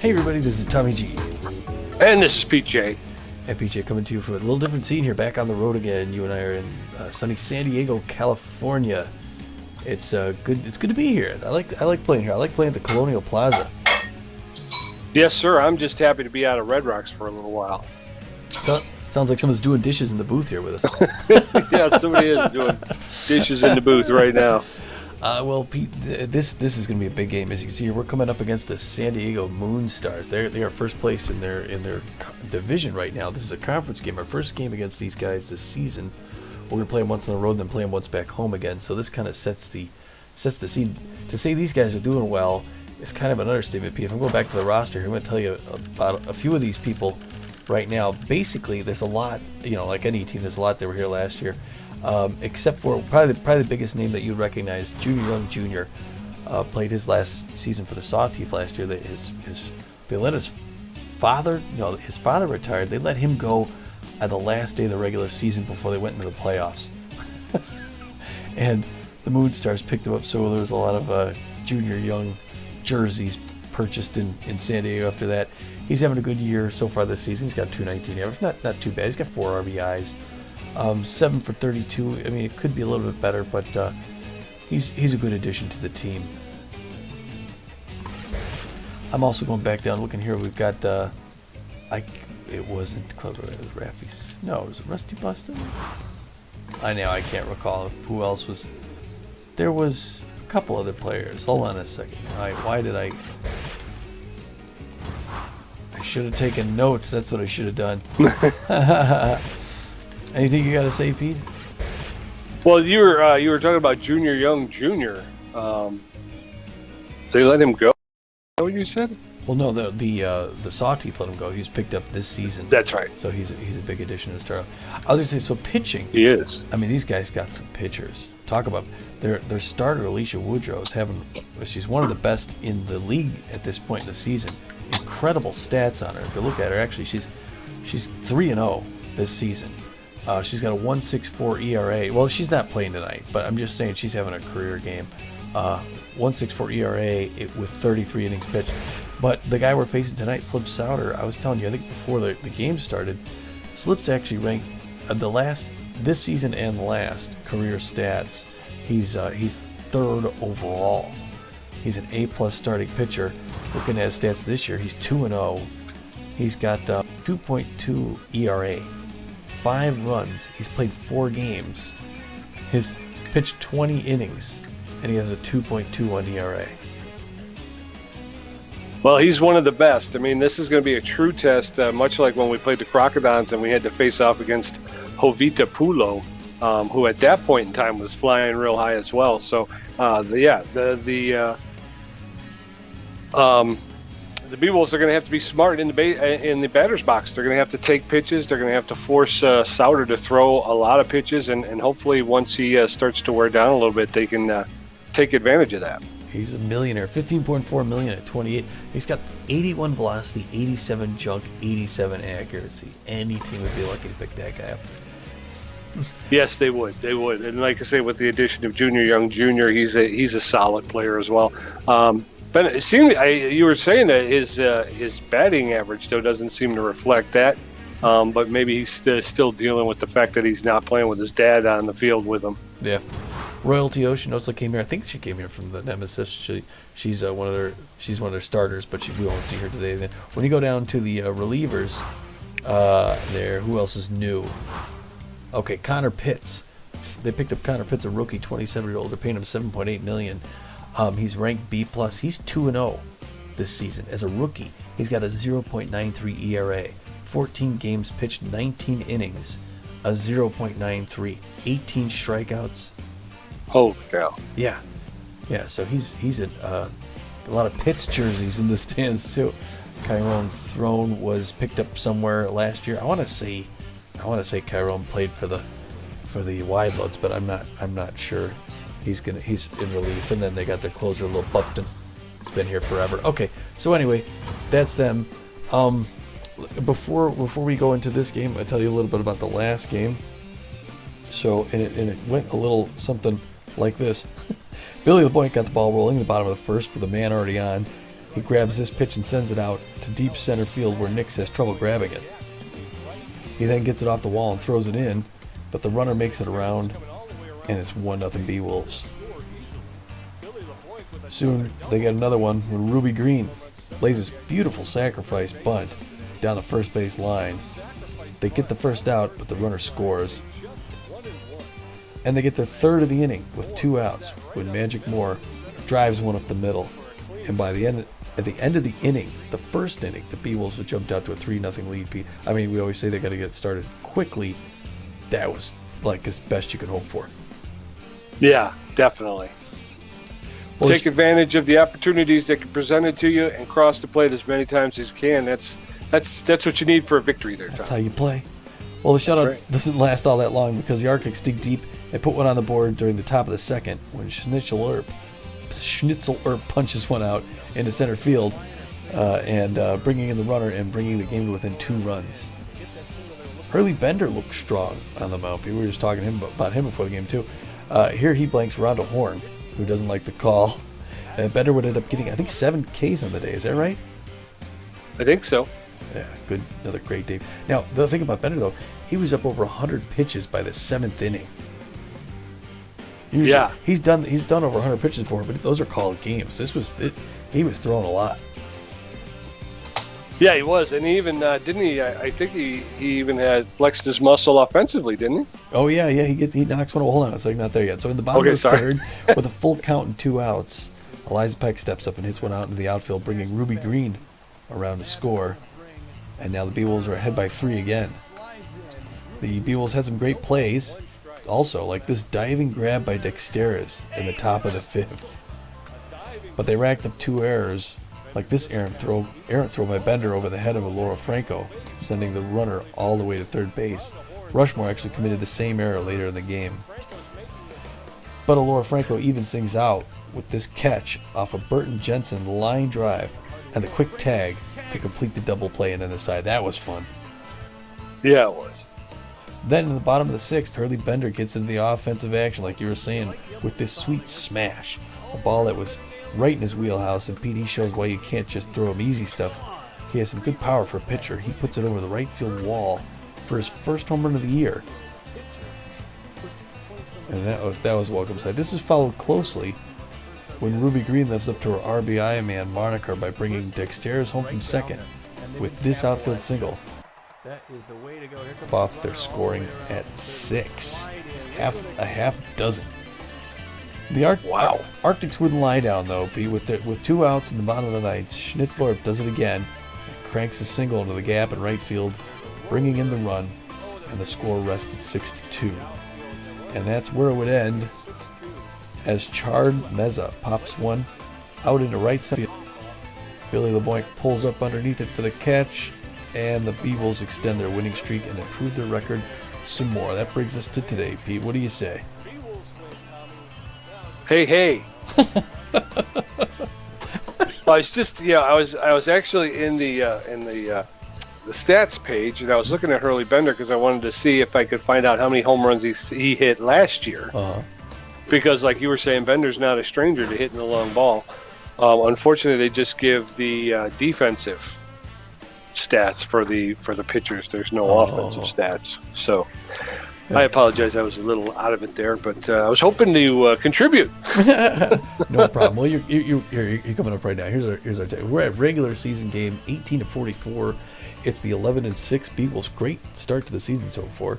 Hey everybody, this is Tommy G. And this is PJ. And PJ coming to you from a little different scene here, back on the road again. You and I are in sunny San Diego, California. It's good. It's good to be here. I like playing here. I like playing at the Colonial Plaza. Yes, sir. I'm just happy to be out of Red Rocks for a little while. Sounds like someone's doing dishes in the booth here with us. Yeah, somebody is doing dishes in the booth right now. Well, Pete, this is going to be a big game. As you can see here, we're coming up against the San Diego Moonstars. They are first place in their division right now. This is a conference game. Our first game against these guys this season. We're going to play them once on the road, then play them once back home again. So this kind of sets the scene. To say these guys are doing well is kind of an understatement, Pete. If I'm going back to the roster here, I'm going to tell you about a few of these people right now. Basically, there's a lot. Like any team, there's a lot that were here last year. Except for probably the biggest name that you'd recognize, Junior Young Jr. Played his last season for the Sawteeth last year. They let his father retired. They let him go at the last day of the regular season before they went into the playoffs. And the Moonstars picked him up, so there was a lot of Junior Young jerseys purchased in San Diego after that. He's having a good year so far this season. He's got 219 average, not too bad. He's got 4 RBIs. 7 for 32. I mean, it could be a little bit better, but he's a good addition to the team. I'm also going back down, looking here. We've got it wasn't Clever. It was Raffy. No, was it Rusty Bustin? I can't recall who else was. There was a couple other players. Hold on a second. Why did I should have taken notes. That's what I should have done. Anything you got to say, Pete? Well, you were talking about Junior Young Jr. They let him go. Is that what you said? Well, no, the Sawteeth let him go. He was picked up this season. That's right. So he's a big addition to the start. I was gonna say, so pitching. He is. I mean, these guys got some pitchers. Talk about their starter, Alicia Woodrow, she's one of the best in the league at this point in the season. Incredible stats on her. If you look at her, actually, she's 3-0 this season. She's got a 1.64 ERA. Well, she's not playing tonight, but I'm just saying she's having a career game. 1.64 ERA with 33 innings pitched. But the guy we're facing tonight, Slip Souter, I was telling you, I think before the game started, Slip's actually ranked this season and last career stats. He's third overall. He's an A+ starting pitcher. Looking at his stats this year, he's 2-0. He's got 2.2 ERA. 5 runs. He's played 4 games. He's pitched 20 innings, and he has a 2.21 ERA. Well, he's one of the best. I mean, this is going to be a true test, much like when we played the Crocodons and we had to face off against Jovita Pulo, who at that point in time was flying real high as well. So, the Beewolves are going to have to be smart in the batter's box. They're going to have to take pitches. They're going to have to force Souter to throw a lot of pitches, and hopefully once he starts to wear down a little bit, they can take advantage of that. He's a millionaire, $15.4 million at 28. He's got 81 velocity, 87 junk, 87 accuracy. Any team would be lucky to pick that guy up. Yes, they would. They would. And like I say, with the addition of Junior Young Jr., he's a solid player as well. But it seemed you were saying that his batting average though doesn't seem to reflect that. But maybe he's still dealing with the fact that he's not playing with his dad on the field with him. Yeah. Royalty Ocean also came here. I think she came here from the Nemesis. She's one of their starters, but we won't see her today. Then when you go down to the relievers, there, who else is new? Okay, Connor Pitts. They picked up Connor Pitts, a rookie, 27-year-old. They're paying him $7.8 million. He's ranked B+. He's 2-0 this season as a rookie. He's got a 0.93 ERA, 14 games pitched, 19 innings, a 0.93, 18 strikeouts. Holy cow! Yeah. So he's a lot of Pitts jerseys in the stands too. Chiron Throne was picked up somewhere last year. I want to say Chiron played for the Wideloads, but I'm not sure. He's in relief, and then they got their closer, Lil Bupton. It's been here forever. Okay, so anyway, that's them. Before we go into this game, I'll tell you a little bit about the last game. So, and it went a little something like this. Billy LeBoy got the ball rolling in the bottom of the first with a man already on. He grabs this pitch and sends it out to deep center field where Nix has trouble grabbing it. He then gets it off the wall and throws it in, but the runner makes it around, and it's 1-0 Beewolves. Soon, they get another one when Ruby Green lays this beautiful sacrifice bunt down the first base line. They get the first out, but the runner scores. And they get their third of the inning with 2 outs when Magic Moore drives one up the middle. And at the end of the inning, the first inning, the Beewolves have jumped out to a 3-0 lead. I mean, we always say they got to get started quickly. That was like as best you could hope for. Yeah, definitely. Well, take advantage of the opportunities that get presented to you and cross the plate as many times as you can. That's what you need for a victory there, Tom. That's how you play. Well, the shutout doesn't last all that long because the Arctics dig deep and put one on the board during the top of the second when Schnitzel Earp punches one out into center field and bringing in the runner and bringing the game to within 2 runs. Hurley Bender looked strong on the mound. We were just talking to him about him before the game, too. Here he blanks Rondo Horn, who doesn't like the call. Bender would end up getting, I think, 7 Ks on the day. Is that right? I think so. Yeah, good. Another great day. Now, the thing about Bender, though, he was up over 100 pitches by the 7th inning. Usually, he's done over 100 pitches before, but those are called games. He was throwing a lot. Yeah, he was, and he even didn't he? I think he even had flexed his muscle offensively, didn't he? Oh yeah. He knocks one. Hold on, it's like not there yet. So in the bottom of the third, with a full count and 2 outs, Eliza Peck steps up and hits one out into the outfield, bringing Ruby Green around to score. And now the Beewolves are ahead by 3 again. The Beewolves had some great plays, also like this diving grab by Dexteris in the top of the 5th. But they racked up 2 errors. Like this errant throw by Bender over the head of Laura Franco, sending the runner all the way to third base. Rushmore actually committed the same error later in the game. But Laura Franco even sings out with this catch off a Burton Jensen line drive and the quick tag to complete the double play and then the side. That was fun. Yeah, it was. Then in the bottom of the 6th, Hurley Bender gets into the offensive action, like you were saying, with this sweet smash. A ball that was right in his wheelhouse, and PD shows why you can't just throw him easy stuff. He has some good power for a pitcher. He puts it over the right field wall for his first home run of the year. And that was welcome sight. This is followed closely when Ruby Green lives up to her RBI man moniker by bringing Dexteris home from second with this outfield single. That is the way to go. Off their scoring at 6. A half dozen. The Arctics wouldn't lie down, though, with 2 outs in the bottom of the ninth. Schnitzler does it again, cranks a single into the gap in right field, bringing in the run, and the score rested 6-2. And that's where it would end, as Chard Meza pops one out into right center field. Billy LeBoink pulls up underneath it for the catch, and the Beewolves extend their winning streak and improve their record some more. That brings us to today, Pete. What do you say? Hey. Well, it's just I was actually in the stats page, and I was looking at Hurley Bender because I wanted to see if I could find out how many home runs he hit last year. Uh-huh. Because, like you were saying, Bender's not a stranger to hitting the long ball. Unfortunately, they just give the defensive stats for the pitchers. There's no offensive stats, so. I apologize. I was a little out of it there, but I was hoping to contribute. No problem. Well, you're coming up right now. Here's our we're at regular season game 18-44. It's the 11-6 Beewolves. Great start to the season so far.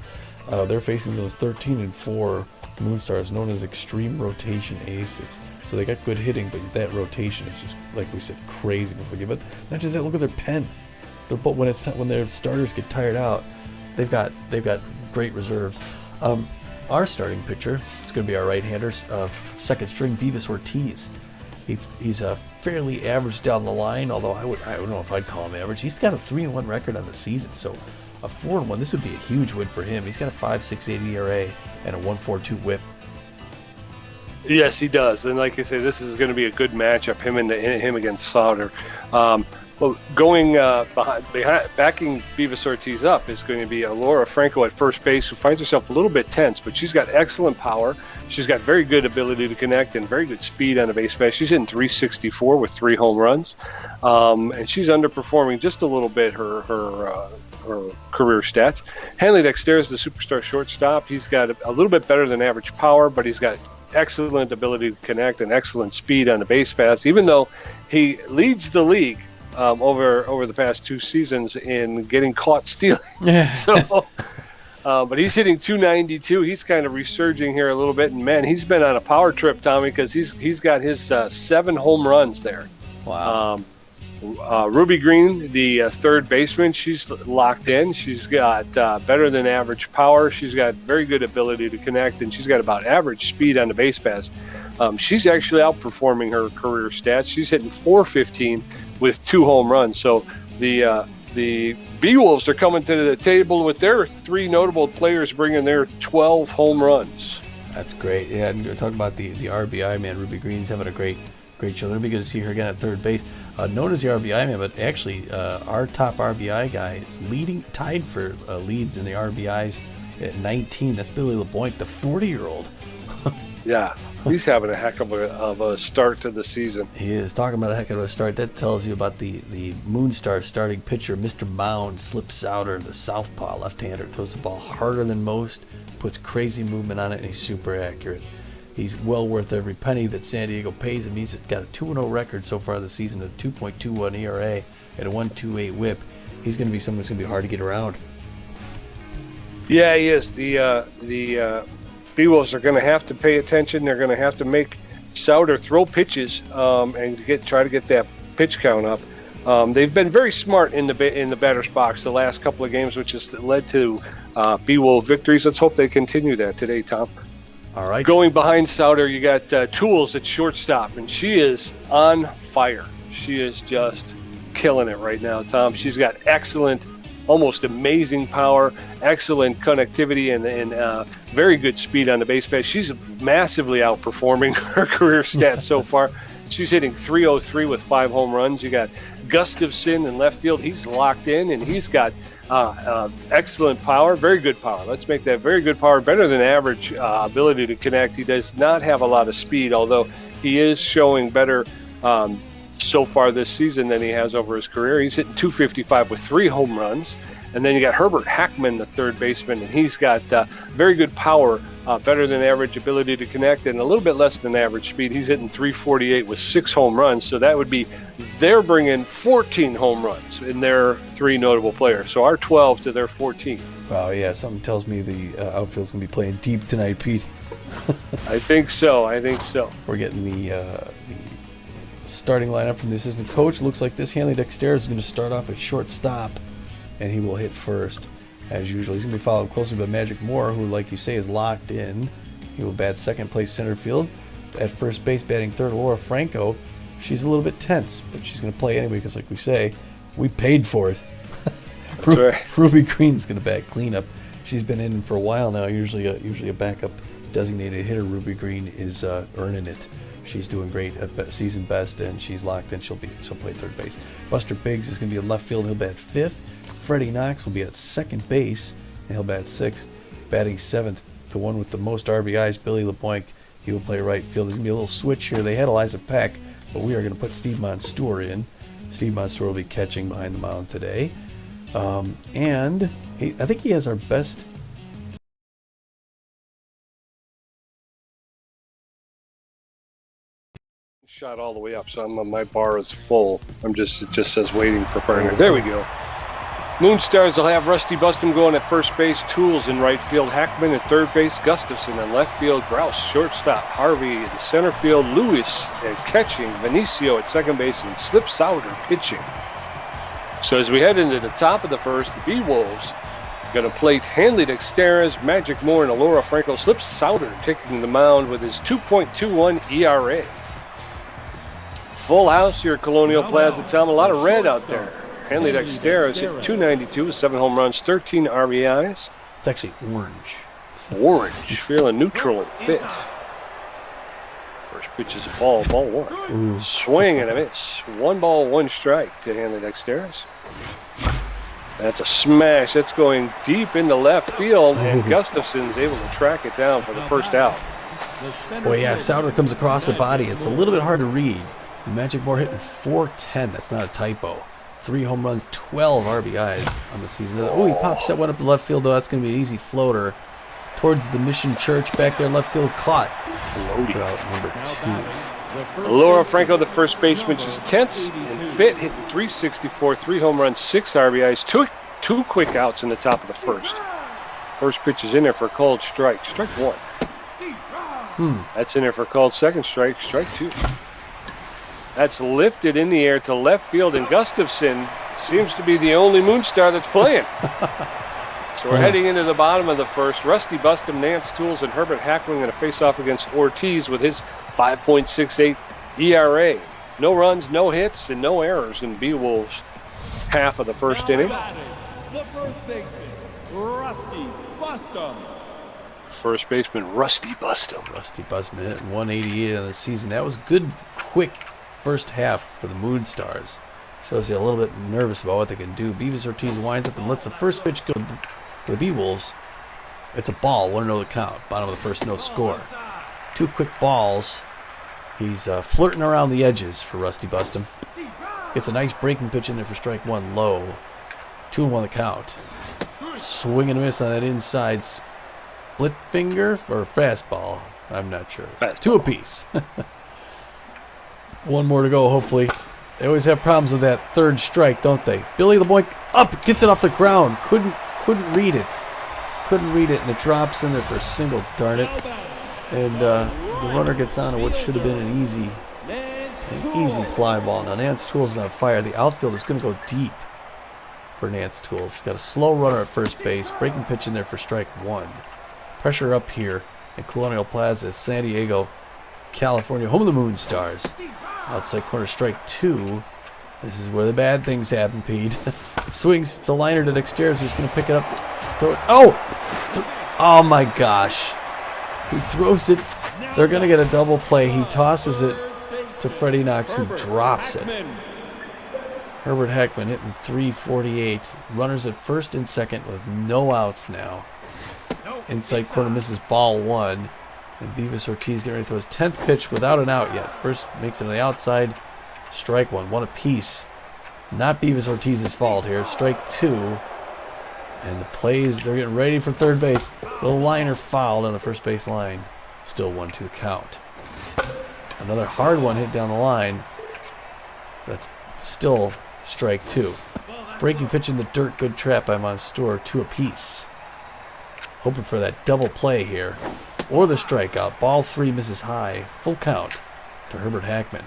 They're facing those 13-4 Moonstars, known as extreme rotation aces. So they got good hitting, but that rotation is just, like we said, crazy. But not just that. Look at their pen. When their starters get tired out, they've got great reserves. Our starting pitcher is going to be our right-hander, second string Beavis Ortiz. He's fairly average down the line, although I don't know if I'd call him average. He's got a 3-1 record on the season, so a 4-1. This would be a huge win for him. He's got a 5.68 ERA and a 1.42 WHIP. Yes, he does, and like I say, this is going to be a good matchup. Him against Sauter. Well, going backing Beavis Ortiz up is going to be Laura Franco at first base, who finds herself a little bit tense, but she's got excellent power. She's got very good ability to connect and very good speed on the base pass. She's hitting 364 with 3 home runs, and she's underperforming just a little bit her career stats. Hanley Dexter is the superstar shortstop. He's got a little bit better than average power, but he's got excellent ability to connect and excellent speed on the base pass, even though he leads the league over the past 2 seasons in getting caught stealing. Yeah. So, but he's hitting 292. He's kind of resurging here a little bit, and man, he's been on a power trip, Tommy, because he's got his 7 home runs there. Wow. Ruby Green, the third baseman, she's locked in. She's got better than average power. She's got very good ability to connect, and she's got about average speed on the base pass. She's actually outperforming her career stats. She's hitting 415 with 2 home runs. So the Beewolves are coming to the table with their 3 notable players bringing their 12 home runs. That's great. Yeah, and talk about the RBI man. Ruby Green's having a great show. It'll be good to see her again at third base. Known as the RBI man, but actually our top RBI guy is tied for leads in the RBIs at 19. That's Billy LeBoink, the 40-year-old. Yeah. He's having a heck of a start to the season. He is. Talking about a heck of a start. That tells you about the Moonstars starting pitcher, Mr. Mound, slip souter, the southpaw left-hander, throws the ball harder than most, puts crazy movement on it, and he's super accurate. He's well worth every penny that San Diego pays him. He's got a 2-0 record so far this season, a 2.21 ERA, and a 1.28 WHIP. He's going to be someone that's going to be hard to get around. Yeah, he is. The Beewolves are going to have to pay attention. They're going to have to make Souter throw pitches and try to get that pitch count up. They've been very smart in the batter's box the last couple of games, which has led to Beewolf victories. Let's hope they continue that today, Tom. All right. Going behind Souter, you got Tools at shortstop, and she is on fire. She is just killing it right now, Tom. She's got excellent, almost amazing power, excellent connectivity, and very good speed on the base pass. She's massively outperforming her career stats so far. She's hitting 303 with 5 home runs. You got Gustafson in left field. He's locked in, and he's got excellent power, very good power. Let's make that very good power, better than average ability to connect. He does not have a lot of speed, although he is showing better so far this season than he has over his career. He's hitting 255 with 3 home runs. And then you got Herbert Hackman, the third baseman, and he's got very good power, better than average ability to connect, and a little bit less than average speed. He's hitting 348 with 6 home runs. So that would be, they're bringing 14 home runs in their 3 notable players. So our 12 to their 14. Wow, yeah, something tells me the outfield's going to be playing deep tonight, Pete. I think so. We're getting the starting lineup from the assistant coach. Looks like this Hanley Dexter is going to start off at shortstop, and he will hit first as usual. He's going to be followed closely by Magic Moore, who, like you say, is locked in. He will bat second place center field. At first base, batting third, Laura Franco. She's a little bit tense, but she's going to play anyway because, like we say, we paid for it. That's right. Ruby Green's going to bat cleanup. She's been in for a while now. Usually a backup designated hitter. Ruby Green is earning it. She's doing great at season best, and she's locked in. She'll play third base. Buster Biggs is going to be in left field. He'll bat fifth. Freddie Knox will be at second base, and he'll bat sixth. Batting seventh, the one with the most RBIs, Billy LeBoink. He will play right field. There's going to be a little switch here. They had Eliza Peck, but we are going to put Steve Monstour in. Steve Monstour will be catching behind the mound today. And I think he has our best. Shot all the way up, so my bar is full. It just says waiting for partner. There we go. Moonstars will have Rusty Bustum going at first base, Tools in right field, Hackman at third base, Gustafson in left field, Grouse shortstop, Harvey in center field, Lewis at catching, Vinicio at second base, and Slip Souter pitching. So as we head into the top of the first, the Beewolves going to plate Hanley Dexteras, Magic Moore, and Laura Franco. Slip Souter taking the mound with his 2.21 ERA. Full house here at Colonial Plaza, Tom. A lot of red out there. Hanley Dexter is hit 292 with 7 home runs, 13 RBIs. It's actually orange. Orange, feeling neutral and fit. First pitch is a ball 1. Ooh. Swing and a miss. 1 ball, 1 strike to Hanley Dexteris. That's a smash. That's going deep into left field, and Gustafson's able to track it down for the first out. Boy, yeah, Souter comes across the body. It's a little bit hard to read. Magic Moore hitting .410. That's not a typo. 3 home runs, 12 RBIs on the season. Oh, he pops that one up to left field, though. That's going to be an easy floater towards the Mission Church back there. Left field caught. Floating. Out number 2. Laura Franco, the first baseman, she's tense and fit, hitting .364, 3 home runs, 6 RBIs, two quick outs in the top of the first. First pitch is in there for a called strike. Strike 1. That's in there for a called second strike. Strike 2. That's lifted in the air to left field, and Gustafson seems to be the only Moonstar that's playing. So we're heading into the bottom of the first. Rusty Bustum, Nance Tools, and Herbert Hackling in a face-off against Ortiz with his 5.68 ERA. No runs, no hits, and no errors in Beewolves' half of the first inning. The first baseman, Rusty Bustum. First baseman, Rusty Bustum. Rusty Busman hitting .188 on the season. That was good, quick first half for the Moonstars. Shows you a little bit nervous about what they can do. Beavis Ortiz winds up and lets the first pitch go to the Beewolves. It's a ball, 1-0 the count. Bottom of the first, no score. 2 quick balls. He's flirting around the edges for Rusty Bustum. Gets a nice breaking pitch in there for strike 1, low. 2-1 the count. Swing and a miss on that inside split finger or fastball. I'm not sure. Fastball. 2 apiece. 1 more to go, hopefully. They always have problems with that third strike, don't they? Billy the Boink up, gets it off the ground. Couldn't read it. Couldn't read it, and it drops in there for a single, darn it. And the runner gets on to what should have been an easy fly ball. Now Nance Tools is on fire. The outfield is going to go deep for Nance Tools. Got a slow runner at first base. Breaking pitch in there for strike 1. Pressure up here at Colonial Plaza, San Diego, California, home of the Moonstars. Outside corner, strike 2. This is where the bad things happen, Pete. Swings. It's a liner to Dexteris. He's going to pick it up. Throw it. Oh! Oh, my gosh. He throws it. They're going to get a double play. He tosses it to Freddie Knox, who drops it. Herbert Hackman hitting .348. Runners at first and second with no outs now. Inside corner misses ball 1. And Beavis Ortiz getting ready to throw his 10th pitch without an out yet. First makes it on the outside. Strike 1. 1 apiece. Not Beavis Ortiz's fault here. Strike 2. And the plays, they're getting ready for third base. Little liner fouled on the first base line. Still 1-2 the count. Another hard one hit down the line. That's still strike 2. Breaking pitch in the dirt. Good trap by Monstour. 2 apiece. Hoping for that double play here. Or the strikeout. Ball 3 misses high. Full count to Herbert Hackman.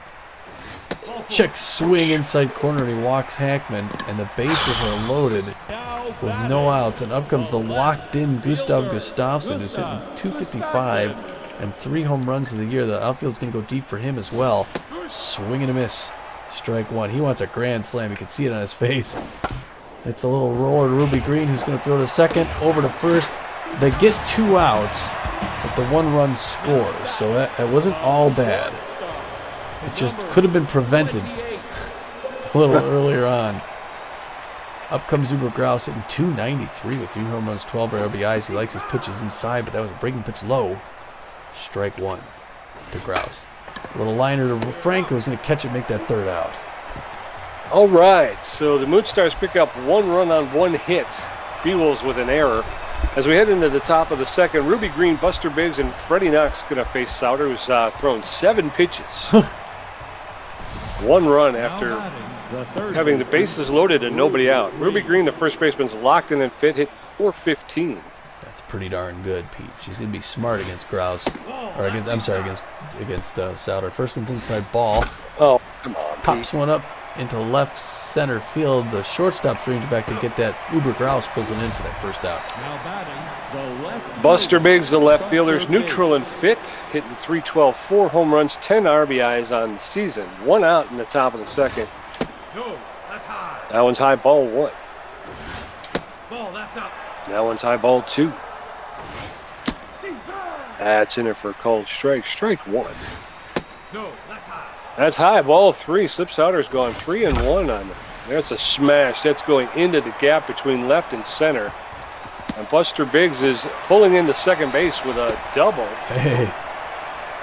Check swing inside corner, and he walks Hackman, and the bases are loaded with no outs. And up comes the locked-in Gustav Gustafsson, who's hitting .255 and 3 home runs of the year. The outfield's going to go deep for him as well. Swing and a miss. Strike 1. He wants a grand slam. You can see it on his face. It's a little roller to Ruby Green, who's going to throw to second, over to first. They get 2 outs, but the 1 run scores, so that wasn't all bad. It just could have been prevented a little earlier on. Up comes Uber Grouse hitting .293 with 3 home runs, 12 RBIs. He likes his pitches inside, but that was a breaking pitch low. Strike 1 to Grouse. A little liner to Franco, who's going to catch it, make that 3rd out. All right, so the Moonstars pick up 1 run on 1 hit. Beewolves with an error. As we head into the top of the second, Ruby Green, Buster Biggs, and Freddie Knox going to face Souter, who's thrown 7 pitches. 1 run after having the bases loaded and nobody out. Ruby Green, the first baseman's locked in and fit, hit .415. That's pretty darn good, Pete. She's going to be smart against Grouse. Or against Souter. First one's inside ball. Oh, come on, Pops one up into left center field. The shortstop's range back to get that. Uber Grouse pulls it in for that first out. Buster Biggs, the left fielder's neutral and fit, hitting .312, 4 home runs, 10 RBIs on the season. 1 out in the top of the second. That one's high, ball 1. That one's high, ball 2. That's in there for a called strike. Strike 1. No, that's high. That's high. Ball 3. Slip Souter's gone 3-1 on it. There's a smash. That's going into the gap between left and center. And Buster Biggs is pulling into second base with a double. Hey,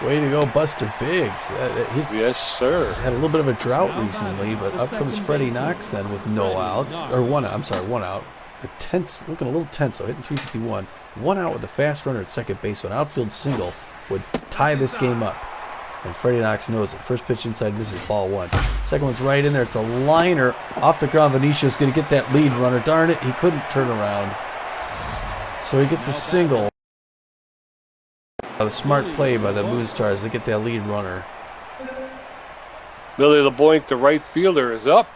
way to go, Buster Biggs. Yes, sir. Had a little bit of a drought recently, but up comes Freddie Knox then with no outs. Or one out. Looking a little tense, though, hitting 351. 1 out with a fast runner at second base. So an outfield single would tie this game up. And Freddie Knox knows it. First pitch inside, misses, ball 1. Second one's right in there. It's a liner off the ground. Venicio's going to get that lead runner. Darn it, he couldn't turn around. So he gets a single. A smart play by the Moonstars. They get that lead runner. Billy LeBoink, the right fielder, is up.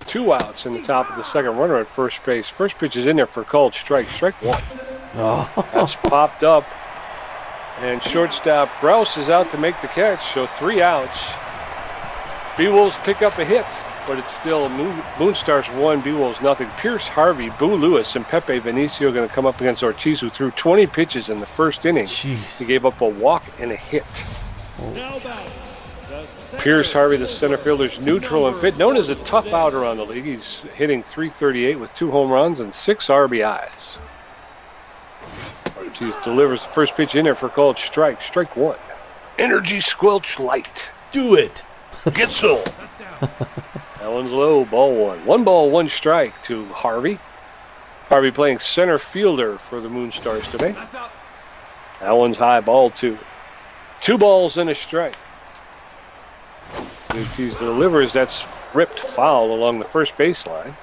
2 outs in the top of the second, runner at first base. First pitch is in there for a called strike. Strike 1. Oh. That's popped up. And shortstop Grouse is out to make the catch. So 3 outs. Beewolves pick up a hit, but it's still Moonstars 1, Beewolves nothing. Pierce Harvey, Boo Lewis, and Pepe Vinicio going to come up against Ortiz, who threw 20 pitches in the first inning. Jeez. He gave up a walk and a hit. Now back. Pierce Harvey, the center fielder's neutral and fit, known as a tough out around the league. He's hitting .338 with 2 home runs and 6 RBIs. Ortiz delivers the first pitch in there for a called strike. Strike 1. Energy Squelch Light. Do it. Get so. That one's low. Ball 1. 1 ball, 1 strike to Harvey. Harvey playing center fielder for the Moonstars today. That one's high. Ball 2. 2 balls and a strike. Ortiz delivers. That's ripped foul along the first baseline.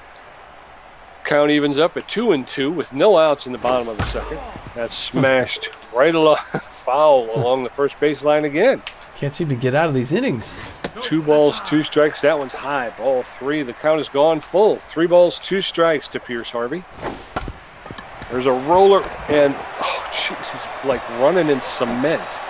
Count evens up at 2-2 with no outs in the bottom of the second. That's smashed right along, foul along the first baseline again. Can't seem to get out of these innings. 2 balls, 2 strikes. That one's high. Ball 3. The count is gone full. 3 balls, 2 strikes to Pierce Harvey. There's a roller, and oh, jeez, he's like running in cement.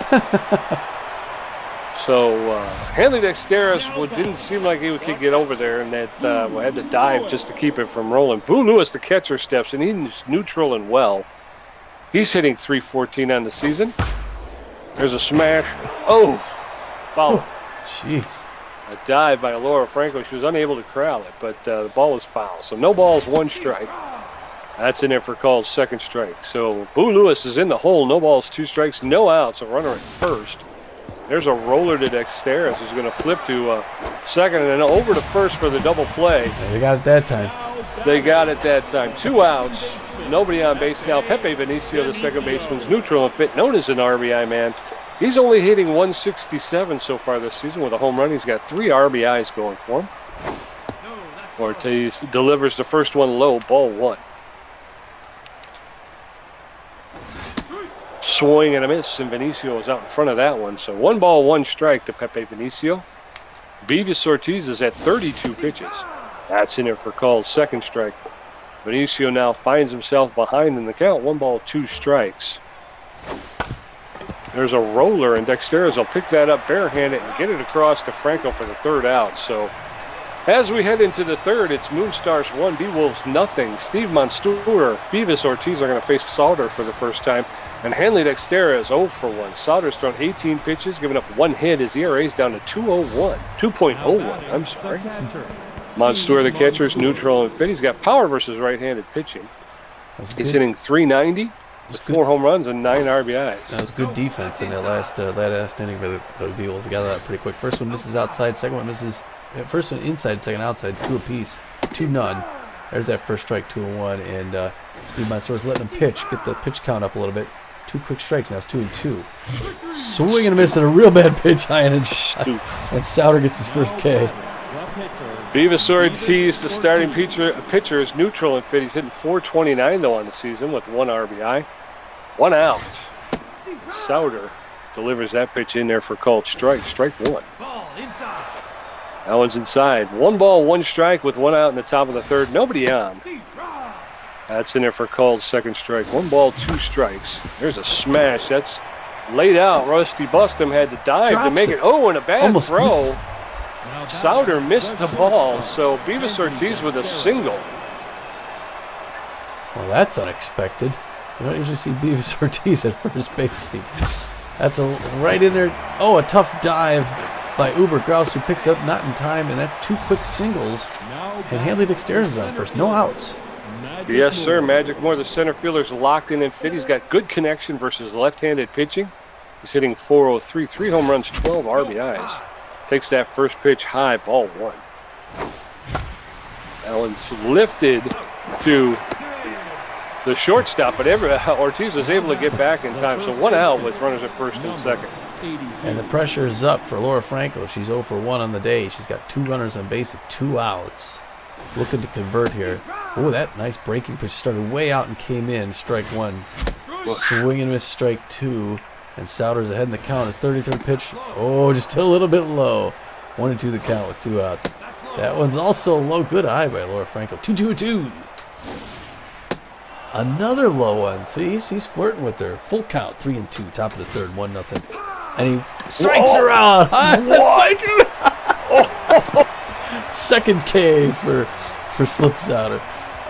So Hanley Dexteris didn't seem like he could get over there, and that had to dive just to keep it from rolling. Boo Lewis, the catcher, steps in. He's neutral and well. He's hitting .314 on the season. There's a smash. Oh, foul. Jeez. A dive by Laura Franco. She was unable to corral it, but the ball was foul. So no balls, 1 strike. That's in there for called second strike. So Boo Lewis is in the hole. No balls, 2 strikes, no outs. A runner at first. There's a roller to Dexteris, who's going to flip to second and then over to first for the double play. They got it that time. They got it that time. 2 outs. Nobody on base now. Pepe Vinicio, the second baseman's neutral and fit, known as an RBI man. He's only hitting .167 so far this season with a home run. He's got 3 RBIs going for him. Ortiz delivers the first one low, ball 1. Swing and a miss, and Vinicio is out in front of that one. So 1 ball, 1 strike to Pepe Vinicio. Beavis Ortiz is at 32 pitches. That's in it for called second strike. Vinicio now finds himself behind in the count. 1 ball, 2 strikes. There's a roller, and Dexteris will pick that up barehanded and get it across to Franco for the 3rd out. So as we head into the 3rd, it's Moonstars 1, Beewolves nothing. Steve Monstour, Beavis Ortiz are going to face Sauter for the first time. And Hanley Dexteris is 0 for 1. Sauter's thrown 18 pitches, giving up 1 hit. His ERA is down to 2.01. I'm sorry. Monstour, the catcher, is neutral and fit. He's got power versus right-handed pitching. He's hitting .390 with 4 home runs and 9 RBIs. That was good defense in that last inning for the Beewolves. They got that pretty quick. First one misses outside. Second one misses. First one inside, second outside. 2 apiece. 2-0. There's that first strike, 2-1. And Steve Monstour's letting him pitch, get the pitch count up a little bit. 2 quick strikes. Now it's 2-2. Swing and a miss and a real bad pitch. And Sauter gets his first K. Beavis Ortiz, the starting pitcher, is neutral and fit. He's hitting .429 though on the season with 1 RBI. 1 out. Sauter delivers that pitch in there for called strike. Strike 1. That one's inside. 1 ball, 1 strike with 1 out in the top of the 3rd. Nobody on. That's in there for called second strike. 1 ball, 2 strikes. There's a smash. That's laid out. Rusty Bustum had to dive to make it. Oh, and a bad Almost throw. Sauter missed the ball. So Beavis Ortiz with a single. Well, that's unexpected. You don't usually see Beavis Ortiz at first base. That's right in there. Oh, a tough dive. by Uber Grouse, who picks up not in time, and that's 2 quick singles. And Hanley Dexter's is on first. No outs. Yes, sir. Magic Moore, the center fielder's locked in and fit. He's got good connection versus left-handed pitching. He's hitting .403, 3 home runs, 12 RBIs. Takes that first pitch high, ball 1. That one's lifted to the shortstop, but Ortiz was able to get back in time. So 1 out with runners at first and second. And the pressure is up for Laura Franco. She's 0 for 1 on the day. She's got 2 runners on base with 2 outs. Looking to convert here. Oh, that nice breaking pitch started way out and came in. Strike 1. Swing and miss, strike 2. And Souders ahead in the count. His 33rd pitch. Oh, just a little bit low. 1-2 the count with 2 outs. That one's also low. Good eye by Laura Franco. 2-2-2. Another low one. He's flirting with her. Full count. 3-2. Top of the third. 1-0. And he strikes her out. Second K for Slip Souder.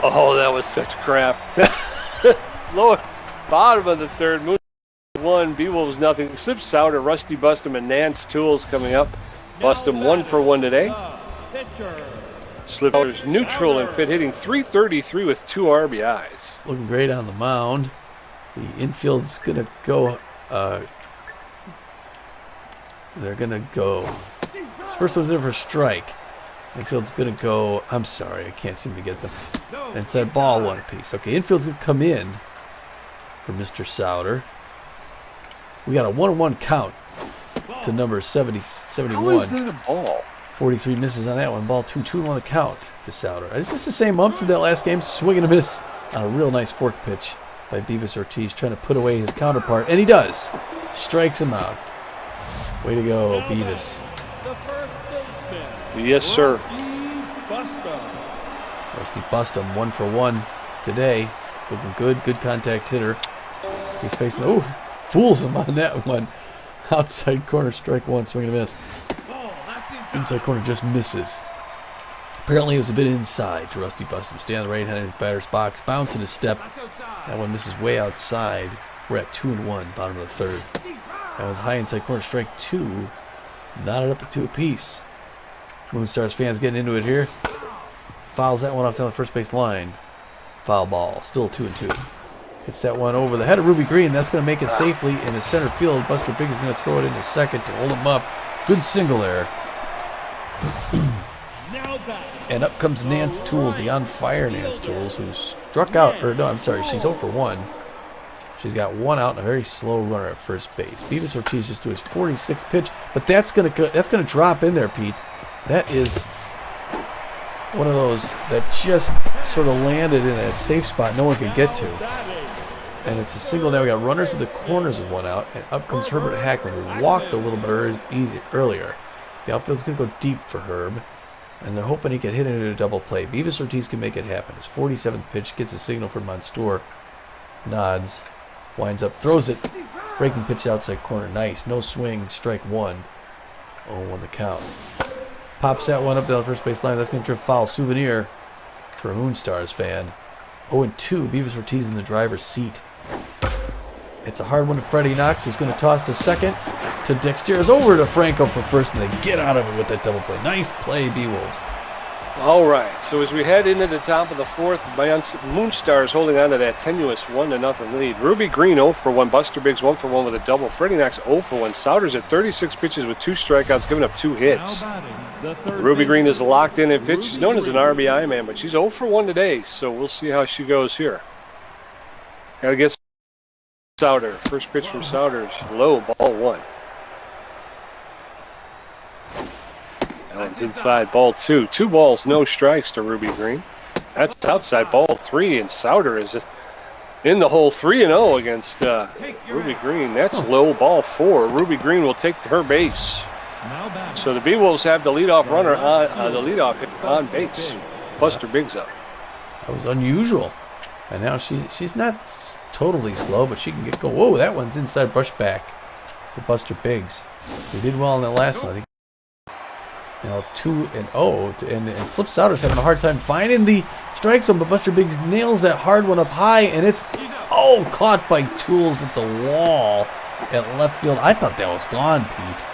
Oh, that was such crap. Lower bottom of the third. Moon 1, Beewolves nothing. Slip Souder, Rusty Bustum, and Nance Tools coming up. Bustum 1 for 1 today. Slip Souder's neutral and fit, hitting .333 with 2 RBIs. Looking great on the mound. The infield's going to go. They're going to go. First one's in for a strike. Infield's going to go. I'm sorry, I can't seem to get them. Inside ball 1 apiece. Okay, infield's going to come in for Mr. Souder. We got a 1-1 count to number 71. How is that a ball? 43 misses on that one. Ball 2-2-1 the count to Souder. Is this the same month from that last game? Swing and a miss on a real nice fork pitch by Beavis Ortiz, trying to put away his counterpart, and he does. Strikes him out. Way to go, Beavis. Yes, sir. Rusty Bustum, 1 for 1 today. Looking good. Good contact hitter. He's facing. Oh, fools him on that one. Outside corner, strike 1, swing and a miss. Inside corner just misses. Apparently it was a bit inside to Rusty Bustum. Stay on the right-handed batter's box. Bounce in his step. That one misses way outside. We're at 2-1, bottom of the third. That was high inside corner, strike 2. Knotted up at 2 apiece. Moonstars fans getting into it here. Fouls that one off down the first base line. Foul ball. Still 2-2. Hits that one over the head of Ruby Green. That's going to make it safely in the center field. Buster Biggs is going to throw it into second to hold him up. Good single there. And up comes Nance Tools, the on-fire Nance Tools, who struck out. Or no, I'm sorry. She's 0 for 1. She's got 1 out and a very slow runner at first base. Beavis Ortiz just threw his 46th pitch, but that's going to drop in there, Pete. That is one of those that just sort of landed in that safe spot no one could get to. And it's a single now. We got runners at the corners with 1 out, and up comes Herbert Hackman, who walked a little bit earlier. The outfield's going to go deep for Herb, and they're hoping he can hit into a double play. Beavis Ortiz can make it happen. His 47th pitch gets a signal from Monstour. Nods, winds up, throws it. Breaking pitch outside corner. Nice. No swing. Strike 1. 0-1 the count. Pops that one up down the first base line. That's going to trip foul. Souvenir for a Moonstars fan. 0-2. Beavis Ortiz in the driver's seat. It's a hard one to Freddie Knox, who's going to toss to second. To Dexter's over to Franco for first, and they get out of it with that double play. Nice play, Beewolves. All right, so as we head into the top of the fourth, Moonstars holding on to that tenuous 1-0 lead. Ruby Green 0 for 1, Buster Biggs 1 for 1 with a double. Freddie Knox 0 for 1. Souders at 36 pitches with 2 strikeouts, giving up 2 hits. Ruby Green is locked in and fit. She's known as an RBI man, but she's 0 for 1 today, so we'll see how she goes here. Got to get Souder. First pitch from Souders, low, ball 1. That's inside, ball 2. 2 balls, no strikes to Ruby Green. That's outside, ball 3, and Souder is in the hole 3-0 against Ruby Green. That's low, ball 4. Ruby Green will take her base. So the Beewolves have the leadoff runner on the leadoff hit on base. Buster Biggs up. That was unusual. And now she's not totally slow, but she can get going. Whoa, that one's inside, brush back for Buster Biggs. He did well in that last one, I think. Now 2-0, and Slip Souder's having a hard time finding the strike zone, but Buster Biggs nails that hard one up high, and it's caught by Tools at the wall at left field. I thought that was gone, Pete.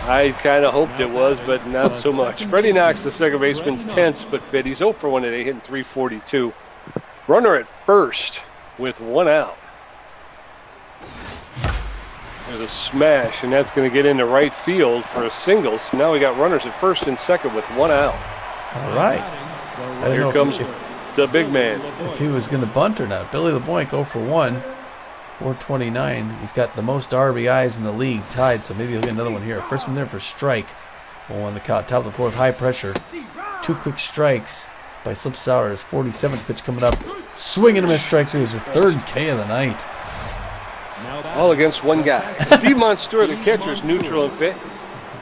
I kind of hoped it was, but not so much. Freddie Knox, the second baseman's tense but fit. He's 0 for 1 today, hitting .342. Runner at first with 1 out. There's a smash, and that's going to get into right field for a single. So now we got runners at first and second with 1 out. All right. I Here comes the big man. If he was going to bunt or not. Billy LeBoink 0 for 1. 429. He's got the most RBIs in the league, tied, so maybe he'll get another one here. First one there for strike. On the top of the fourth, high pressure. 2 quick strikes by Slip Sours. 47th pitch coming up. Swing and a miss, strike 3 is the 3rd K of the night. All against one guy. Steve Monstour, the catcher, is neutral and fit.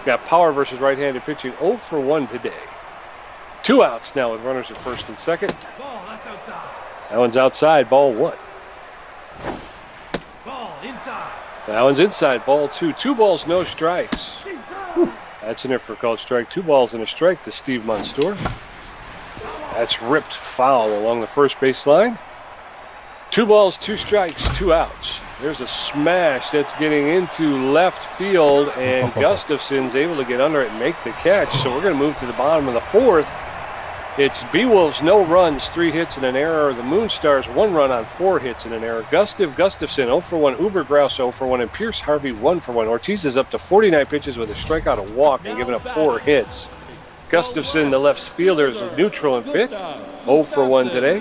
Got power versus right-handed pitching. 0 for 1 today. 2 outs now with runners at first and second. Ball, that's outside. That one's outside, ball 1. Ball, inside. That one's inside, ball 2. 2 balls, no strikes. That's in there for a called strike. 2 balls and a strike to Steve Monstour. That's ripped foul along the first base line. 2 balls, 2 strikes, 2 outs. There's a smash that's getting into left field, and Gustafson's able to get under it and make the catch. So we're going to move to the bottom of the 4th. It's Beewolves, no runs, 3 hits and an error. The Moonstars, 1 run on 4 hits and an error. Gustafson, 0 for 1. Uber Grouse, 0 for 1. And Pierce Harvey, 1 for 1. Ortiz is up to 49 pitches with a strikeout, a walk, and giving up 4 hits. Gustafson, the left fielder, is neutral and fit. 0 for 1 today.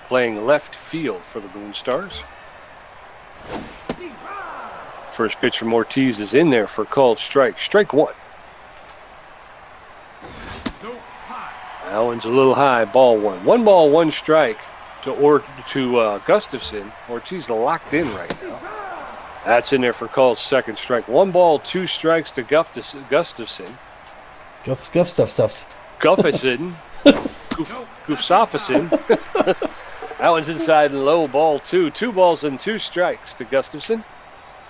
Playing left field for the Moonstars. First pitch from Ortiz is in there for called strike. Strike 1. That one's a little high, ball 1. 1 ball, 1 strike to Gustafson. Ortiz locked in right now. That's in there for called second strike. 1 ball, 2 strikes to Gustafson. Guffstuffs. Guffison. Goofsofficin. That one's inside and low, ball 2. 2 balls and 2 strikes to Gustafson.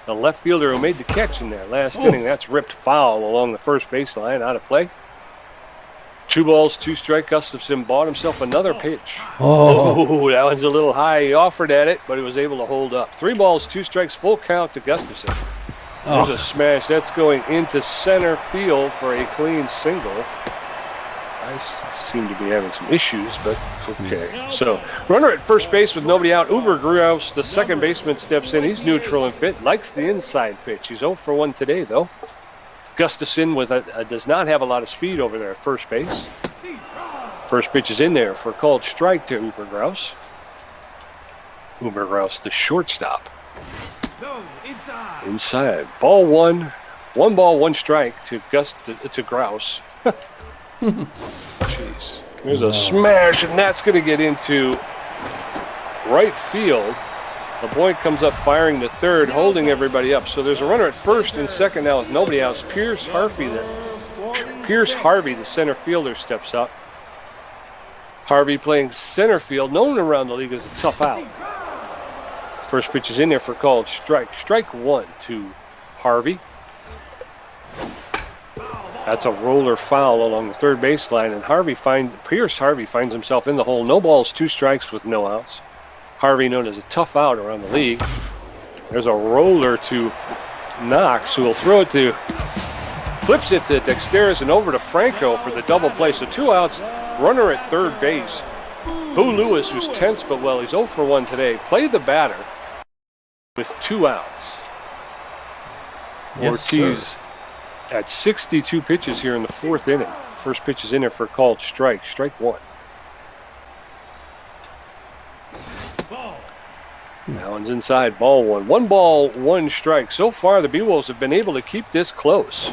The left fielder who made the catch in there last inning. That's ripped foul along the first baseline, out of play. 2 balls, 2 strikes. Gustafson bought himself another pitch. Oh, that one's a little high. He offered at it, but he was able to hold up. 3 balls, 2 strikes, full count to Gustafson. There's a smash. That's going into center field for a clean single. I seem to be having some issues, but okay. So, runner at first base with nobody out. Uber Grouse, the second baseman, steps in. He's neutral and fit. Likes the inside pitch. He's 0 for 1 today, though. Gustafson does not have a lot of speed over there at first base. First pitch is in there for a called strike to Uber Grouse. Uber Grouse, the shortstop. No, inside. Inside. Ball 1. 1 ball, 1 strike to Grouse. Jeez. There's a smash, and that's going to get into right field. LeBoink comes up firing to third, holding everybody up. So there's a runner at first and second now with nobody else. Pierce Harvey, the center fielder, steps up. Harvey playing center field, known around the league as a tough out. First pitch is in there for called strike. Strike 1 to Harvey. That's a roller foul along the third baseline, and Pierce Harvey finds himself in the hole. No balls, 2 strikes with no outs. Harvey known as a tough out around the league. There's a roller to Knox, who will throw it to, flips it to Dexteris and over to Franco for the double play. So 2 outs, runner at third base. Boo Lewis, who's tense but well, he's 0 for 1 today, played the batter with 2 outs. Yes, Ortiz sir. At 62 pitches here in the 4th inning. First pitch is in there for a called strike. Strike 1. That one's inside, ball 1. 1 ball, 1 strike. So far, the Beewolves have been able to keep this close.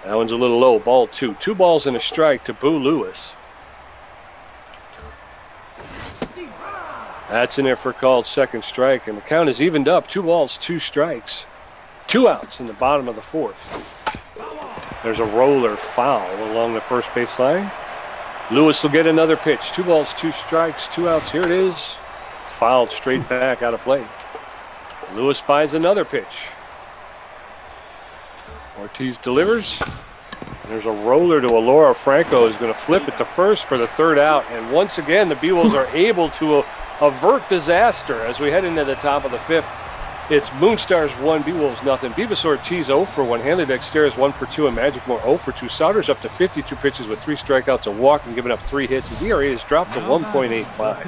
That one's a little low, ball 2. 2 balls and a strike to Boo Lewis. That's in there for a called second strike, and the count is evened up. 2 balls, 2 strikes. 2 outs in the bottom of the 4th. There's a roller foul along the first baseline. Lewis will get another pitch. 2 balls, 2 strikes, 2 outs. Here it is. Fouled straight back, out of play. Lewis buys another pitch. Ortiz delivers. There's a roller to Alora. Franco is going to flip it to first for the 3rd out. And once again, the Beewolves are able to avert disaster as we head into the top of the 5th. It's Moonstars 1, Beewolves nothing. Beavis Ortiz 0 for 1. Hanley Dexter's 1 for 2, and Magic Moore 0 for 2. Souders up to 52 pitches with 3 strikeouts, a walk, and giving up 3 hits. His ERA has dropped to 1.85.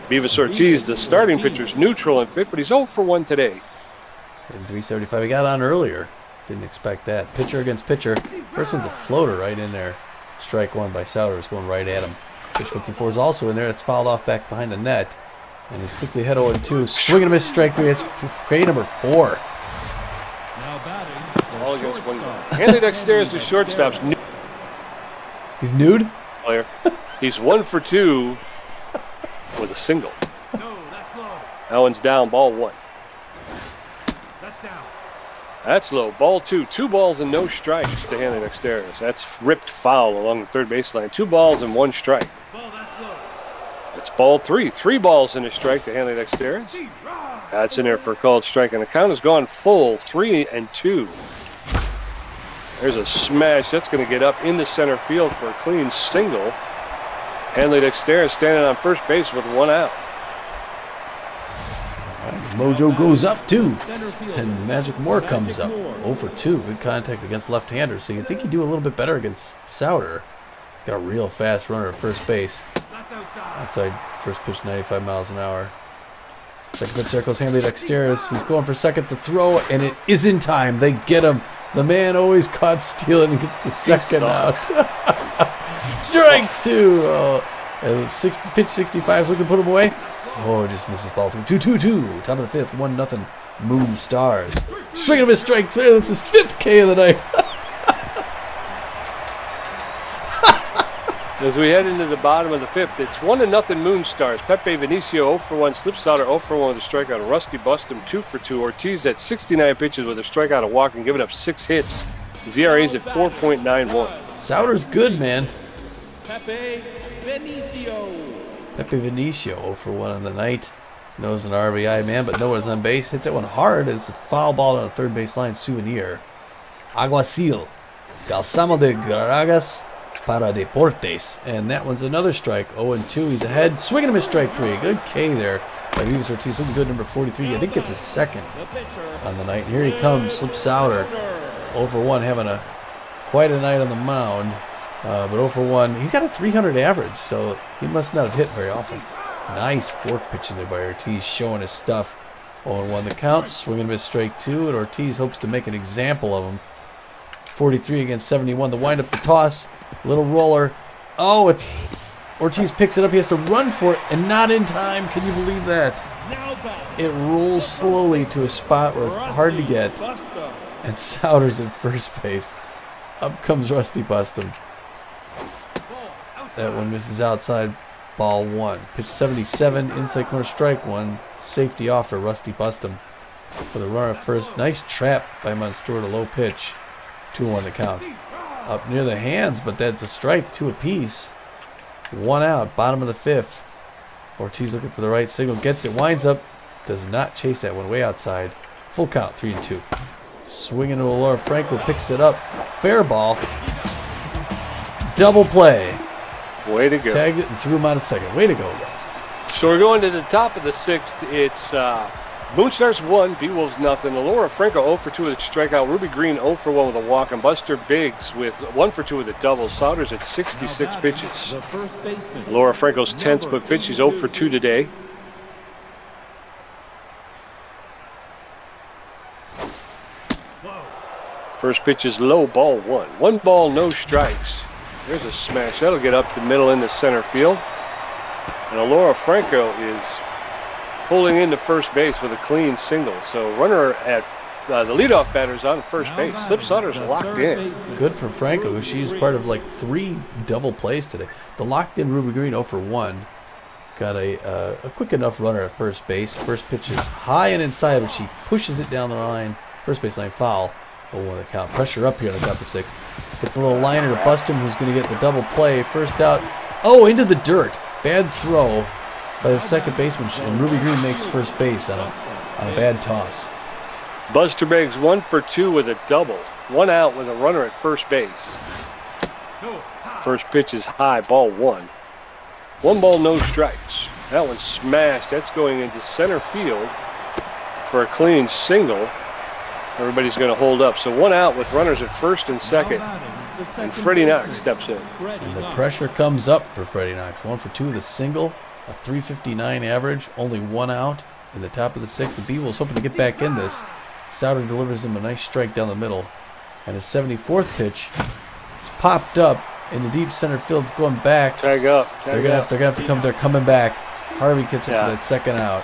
Beavis Ortiz, the starting pitcher's neutral and fit, but he's 0 for 1 today. And 375. We got on earlier. Didn't expect that. Pitcher against pitcher. First one's a floater right in there. Strike 1 by Souders, going right at him. Pitch 54 is also in there. It's fouled off back behind the net. And he's quickly hit 0-2. Swing and a miss, strike 3. It's grade number 4. Now batting. All against one guy. Hanley Dexter's the shortstop's new He's nude? player. He's 1 for 2 with a single. No, that's low. That one's down, ball 1. That's down. That's low, ball 2. 2 balls and no strikes to Hanley Dexter's. That's ripped foul along the third baseline. 2 balls and 1 strike. Ball, that's low. It's ball 3. 3 balls and a strike to Hanley Dexter's. That's in there for a called strike, and the count has gone full, 3-2. There's a smash. That's going to get up in the center field for a clean single. Hanley Dexter's standing on first base with 1 out. Mojo goes up, too. And Magic Moore comes up. 0 for 2. Good contact against left-handers. So you'd think he'd do a little bit better against Souder. He's got a real fast runner at first base. That's outside. Outside, first pitch 95 miles an hour. Second pitch circles Hanley Dexter's. He's going for second to throw, and it is in time. They get him. The man always caught stealing and gets the second out. Strike 2. Oh, and pitch 65 is looking to put him away. Oh, just misses ball 2-2-2. Top of the 5th, 1-0. Moonstars. Swing and a miss, strike 3. That's his 5th K of the night. As we head into the bottom of the 5th, it's 1-0 Moonstars. Pepe Vinicio 0 for 1. Slip Souder 0 for 1 with a strikeout. Rusty Bustum 2 for 2. Ortiz at 69 pitches with a strikeout, a walk, and giving up 6 hits. His ERA is at 4.91. Souder's good, man. Pepe Benicio. Pepe Vinicio 0 for 1 on the night. Knows an RBI man, but no one's on base. Hits that one hard. It's a foul ball on the third baseline. Souvenir. Aguacil. Calzamo de Garagas para Deportes. And that one's another strike. 0-2. He's ahead. Swinging a miss, strike 3. Good K there by Beavis Ortiz. Looking good, number 43. I think it's his second on the night. Here he comes. Slip Souder. 0 for 1, having quite a night on the mound. But 0 for 1. He's got a 300 average, so he must not have hit very often. Nice fork pitching there by Ortiz, showing his stuff. 0-1 the count. Swinging a miss, strike 2. And Ortiz hopes to make an example of him. 43 against 71. The wind up, the toss. Little roller. Oh, it's Ortiz picks it up. He has to run for it, and not in time. Can you believe that? It rolls slowly to a spot where it's hard to get. And Souder's in first base. Up comes Rusty Bustum. That one misses outside. Ball 1. Pitch 77. Inside corner, strike 1. Safety off for Rusty Bustum. For the runner at first. Nice trap by Monstore to low pitch. 2-1 the count. Up near the hands, but that's a strike. 2 apiece. 1 out. Bottom of the 5th. Ortiz looking for the right signal. Gets it. Winds up. Does not chase that one. Way outside. Full count. 3-2. Swinging to Laura Franco. Picks it up. Fair ball. Double play. Way to go. Tagged it and threw him out at second. Way to go, guys. So we're going to the top of the 6th. It's Moonstars 1, Beewolves nothing. Laura Franco 0 for 2 with a strikeout. Ruby Green 0 for 1 with a walk. And Buster Biggs with 1 for 2 with a double. Souders at 66 pitches. Laura Franco's 10th split pitch. She's 0 for 2 today. First pitch is low, ball 1. 1 ball, no strikes. There's a smash. That'll get up the middle into center field. And Laura Franco is pulling into first base with a clean single. So runner at the leadoff batter's on first base. Slip Sauter's locked in. Good for Franco. She's part of like 3 double plays today. The locked in Ruby Green 0 for 1. Got a quick enough runner at first base. First pitch is high and inside, but she pushes it down the line. First baseline foul. 0-1 the count. Pressure up here on the top of 6. It's a little liner to Bustum, who's going to get the double play. First out. Oh, into the dirt. Bad throw by the second baseman. And Ruby Green makes first base on a bad toss. Buster Biggs 1 for 2 with a double. 1 out with a runner at first base. First pitch is high, ball 1. 1 ball, no strikes. That one's smashed. That's going into center field for a clean single. Everybody's going to hold up. So 1 out with runners at first and second. And Freddie Knox steps in. And the pressure comes up for Freddie Knox. 1 for 2 with a single, a 359 average, only 1 out in the top of the 6th. The Beewolves hoping to get back in this. Souter delivers him a nice strike down the middle. And his 74th pitch is popped up in the deep center field. It's going back. Tag up. They're gonna have to come. They're coming back. Harvey gets it for that second out.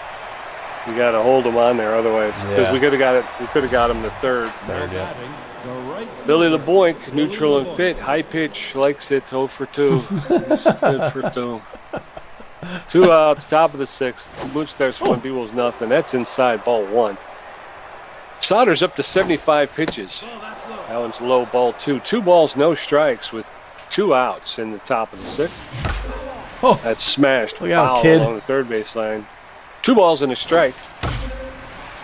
You got to hold him on there, otherwise, because we could have got it. We could have got him the third. Billy LeBoink, neutral and fit, high pitch, likes it. 0 for 2. Good for 2. 2 outs, top of the 6th. Moonstars 1, Beewolves nothing. That's inside, ball 1. Sauter's up to 75 pitches. That one's low, ball 2. 2 balls, no strikes with 2 outs in the top of the 6th. That's smashed. Look out, foul kid. along the third base line. 2 balls and a strike.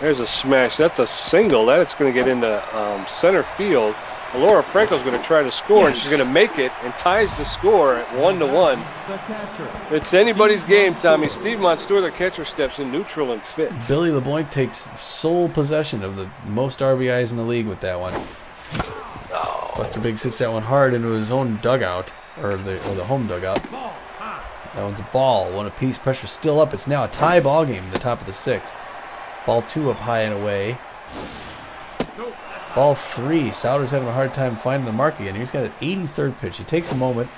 There's a smash. That's a single. That's going to get into center field. Laura Franco's going to try to score, and she's going to make it and ties the score at 1-1. It's anybody's game, Tommy. Steve Monstour, the catcher, steps in neutral and fit. Billy LeBoink takes sole possession of the most RBIs in the league with that one. Buster Biggs hits that one hard into his own dugout, or the home dugout. That one's a ball, 1 apiece. Pressure still up. It's now a tie ball game in the top of the 6th. Ball 2 up high and away. Ball 3. Sauter's having a hard time finding the mark again. He's got an 83rd pitch. He takes a moment,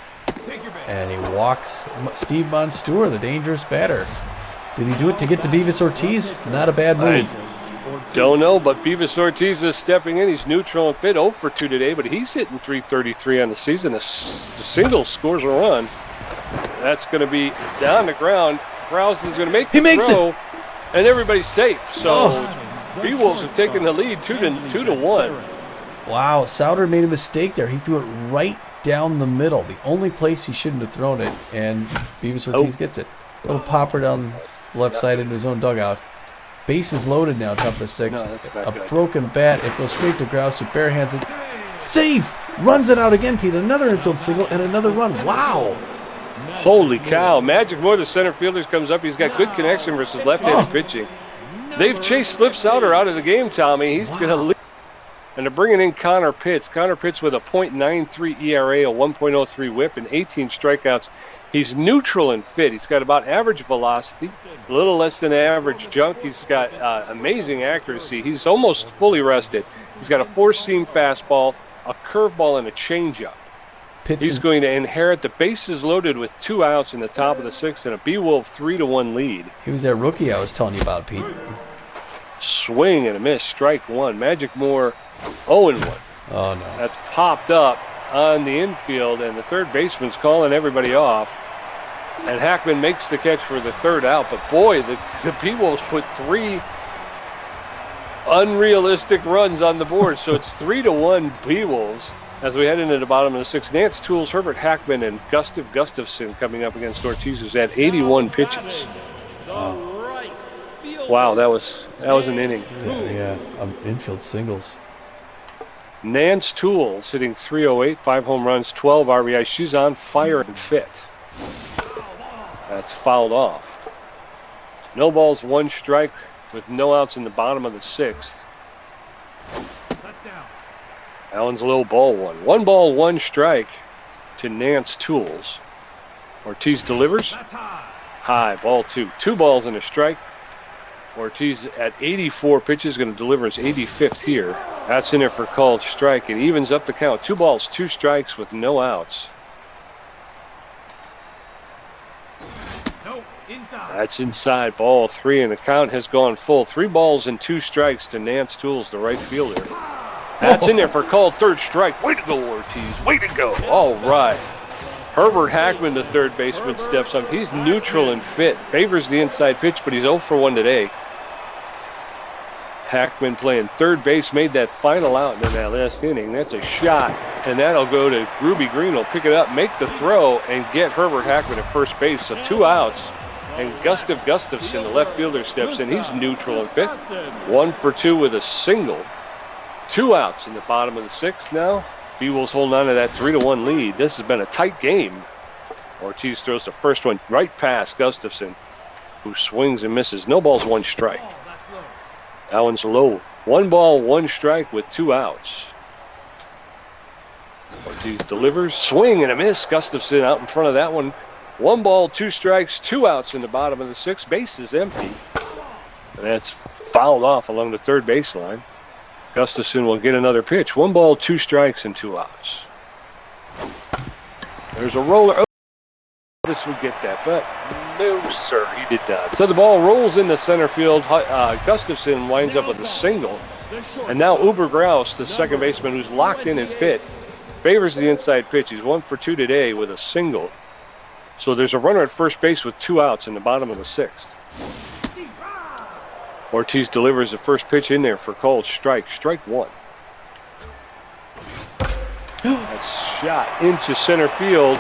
and he walks Steve Monstour, the dangerous batter. Did he do it to get to Beavis Ortiz? Not a bad move. Don't know, but Beavis Ortiz is stepping in. He's neutral and fit, 0 for 2 today, but he's hitting .333 on the season. The single scores a run. That's going to be down the ground. Rouse is going to make the throw, and everybody's safe. So Beewolves have taken the lead 2-1. Wow, Sauter made a mistake there. He threw it right down the middle, the only place he shouldn't have thrown it, and Beavis Ortiz gets it. Little popper down the left side into his own dugout. Bases loaded now, top of the 6th. A broken bat. It goes straight to Grouse, who barehands it. Safe! Runs it out again, Pete. Another infield single and another run. Wow! Holy cow. Magic Moore, the center fielder, comes up. He's got good connection versus left-handed pitching. They've chased Slip Sauter out of the game, Tommy. He's going to lead. And they're bringing in Connor Pitts. Connor Pitts with a .93 ERA, a 1.03 whip, and 18 strikeouts. He's neutral and fit. He's got about average velocity, a little less than average junk. He's got amazing accuracy. He's almost fully rested. He's got a 4-seam fastball, a curveball, and a changeup. He's going to inherit the bases loaded with 2 outs in the top of the 6th and a Beewolf 3-1 lead. He was that rookie I was telling you about, Pete. Swing and a miss, strike 1. Magic Moore 0-1. Oh, no. That's popped up on the infield, and the third baseman's calling everybody off. And Hackman makes the catch for the 3rd out. But, boy, the Beewolves put 3 unrealistic runs on the board. So it's 3-1 Beewolves. As we head into the bottom of the 6th, Nance Tools, Herbert Hackman, and Gustav Gustafsson coming up against Ortiz, who's at 81 pitches. Wow, that was an inning. Yeah, infield singles. Nance Tools hitting .308, 5 home runs, 12 RBI. She's on fire and fit. That's fouled off. No balls, 1 strike with no outs in the bottom of the 6th. That one's a low ball 1. 1 ball, 1 strike to Nance Tools. Ortiz delivers. High, ball 2. 2 balls and a strike. Ortiz at 84 pitches, going to deliver his 85th here. That's in there for called strike. It evens up the count. 2 balls, 2 strikes with no outs. That's inside, ball 3, and the count has gone full. 3 balls and 2 strikes to Nance Tools, the right fielder. That's in there for called 3rd strike. Way to go, Ortiz. Way to go. All right. Herbert Hackman, the 3rd baseman, steps up. He's neutral and fit. Favors the inside pitch, but he's 0 for 1 today. Hackman playing 3rd base, made that final out in that last inning. That's a shot, and that'll go to Ruby Green. Will pick it up, make the throw, and get Herbert Hackman at first base. So 2 outs, and Gustav Gustafsson, the left fielder, steps in. He's neutral and fit. 1 for 2 with a single. 2 outs in the bottom of the 6th now. Beewolves holding on to that 3-1 lead. This has been a tight game. Ortiz throws the first one right past Gustafsson, who swings and misses. No balls, 1 strike. That one's low. 1 ball, 1 strike with 2 outs. Ortiz delivers. Swing and a miss. Gustafson out in front of that one. 1 ball, 2 strikes, 2 outs in the bottom of the 6th. Base is empty. And that's fouled off along the third baseline. Gustafson will get another pitch. 1 ball, 2 strikes, and 2 outs. There's a roller. Oh, this would get that, but no, sir, he did not. So the ball rolls into center field. Gustafson winds up with a single. And now Uber Grouse, the second baseman who's locked in and fit, favors the inside pitch. He's 1 for 2 today with a single. So there's a runner at first base with 2 outs in the bottom of the 6th. Ortiz delivers the first pitch in there for called strike. Strike 1. That's shot into center field,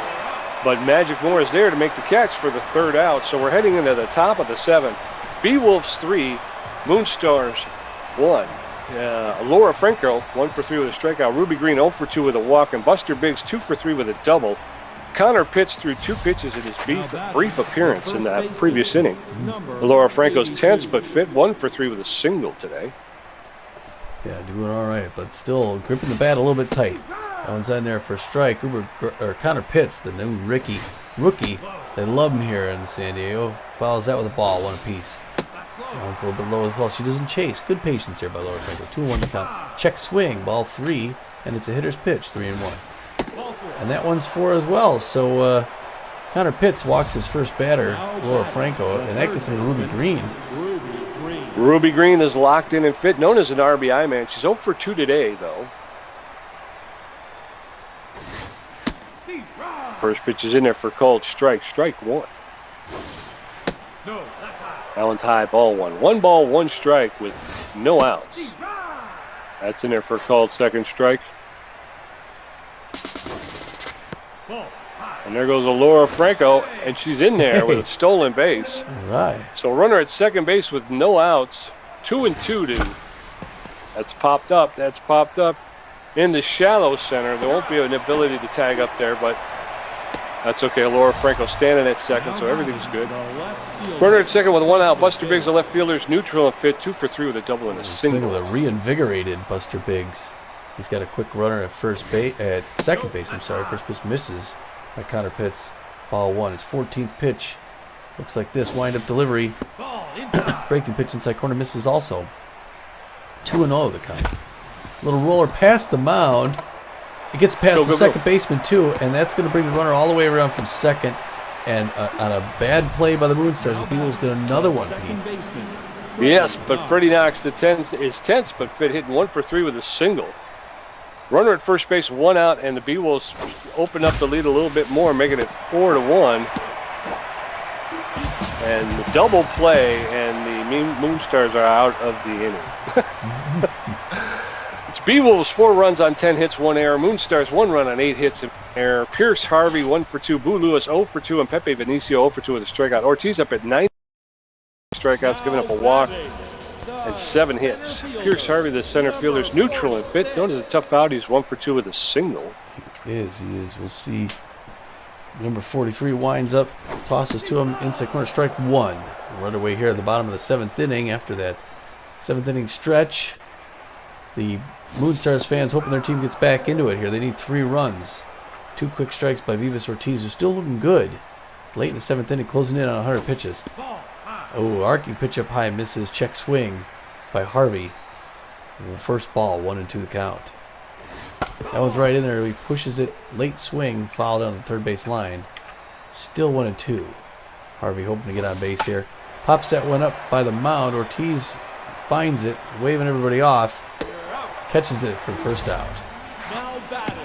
but Magic Moore is there to make the catch for the 3rd out. So we're heading into the top of the 7th. Beewolves 3, Moonstars 1. Laura Franco 1 for 3 with a strikeout. Ruby Green 0 for 2 with a walk, and Buster Biggs 2 for 3 with a double. Connor Pitts threw 2 pitches in his brief appearance in that previous inning. Laura Franco's tense but fit, 1 for 3 with a single today. Yeah, doing all right, but still gripping the bat a little bit tight. That one's in there for a strike. Connor Pitts, the new rookie. They love him here in San Diego. Follows that with a ball, 1 apiece. That one's a little bit low as well. She doesn't chase. Good patience here by Laura Franco. 2-1 to count. Check swing, ball 3, and it's a hitter's pitch, 3-1. And that one's 4 as well. So Connor Pitts walks his first batter, Laura Franco, and that gets him to Ruby Green. Ruby Green is locked in and fit, known as an RBI man. She's 0 for 2 today, though. First pitch is in there for called strike. Strike 1. That one's high, ball 1. 1 ball, 1 strike with no outs. That's in there for called second strike. And there goes a Laura Franco, and she's in there with a stolen base. All right. So runner at second base with no outs. 2 and 2 to. That's popped up. In the shallow center. There won't be an ability to tag up there, but that's okay. Laura Franco standing at second, so everything's good. Runner at second with 1 out. Buster Biggs, the left fielder's neutral and fit. 2 for 3 with a double and a single. With a reinvigorated Buster Biggs. He's got a quick runner at second base. First pitch misses by Connor Pitts. Ball 1. His 14th pitch. Looks like this. Wind-up delivery. Breaking pitch inside corner misses also. 2-0 the count. Little roller past the mound. It gets past the second baseman too, and that's going to bring the runner all the way around from second. And on a bad play by the Moonstars, the Beewolves get another one, Pete. Yes, but Freddie Knox, is tense but fit, hitting 1 for 3 with a single. Runner at first base, 1 out, and the Beewolves open up the lead a little bit more, making it 4-1. And the double play, and the Moonstars are out of the inning. It's Beewolves 4 runs on 10 hits, 1 error. Moonstars 1 run on 8 hits and error. Pierce Harvey 1 for 2. Boo Lewis 0 for 2, and Pepe Vinicio 0 for 2 with a strikeout. Ortiz up at 9 strikeouts, giving up a walk and 7 hits. Pierce Harvey, the center fielder's neutral and fit. Known as a tough out, he's 1 for 2 with a single. He is. We'll see. Number 43 winds up, tosses to him, inside corner, strike 1. Right away here at the bottom of the 7th inning. After that 7th inning stretch, the Moonstars fans hoping their team gets back into it here. They need 3 runs. 2 quick strikes by Vivas Ortiz, who's still looking good. Late in the 7th inning, closing in on 100 pitches. Oh, arcing pitch up high, misses. Check swing by Harvey. First ball, 1-2 the count. That one's right in there. He pushes it. Late swing, foul down the third base line. Still 1-2. Harvey hoping to get on base here. Pops that one up by the mound. Ortiz finds it, waving everybody off. Catches it for the first out. Now batting,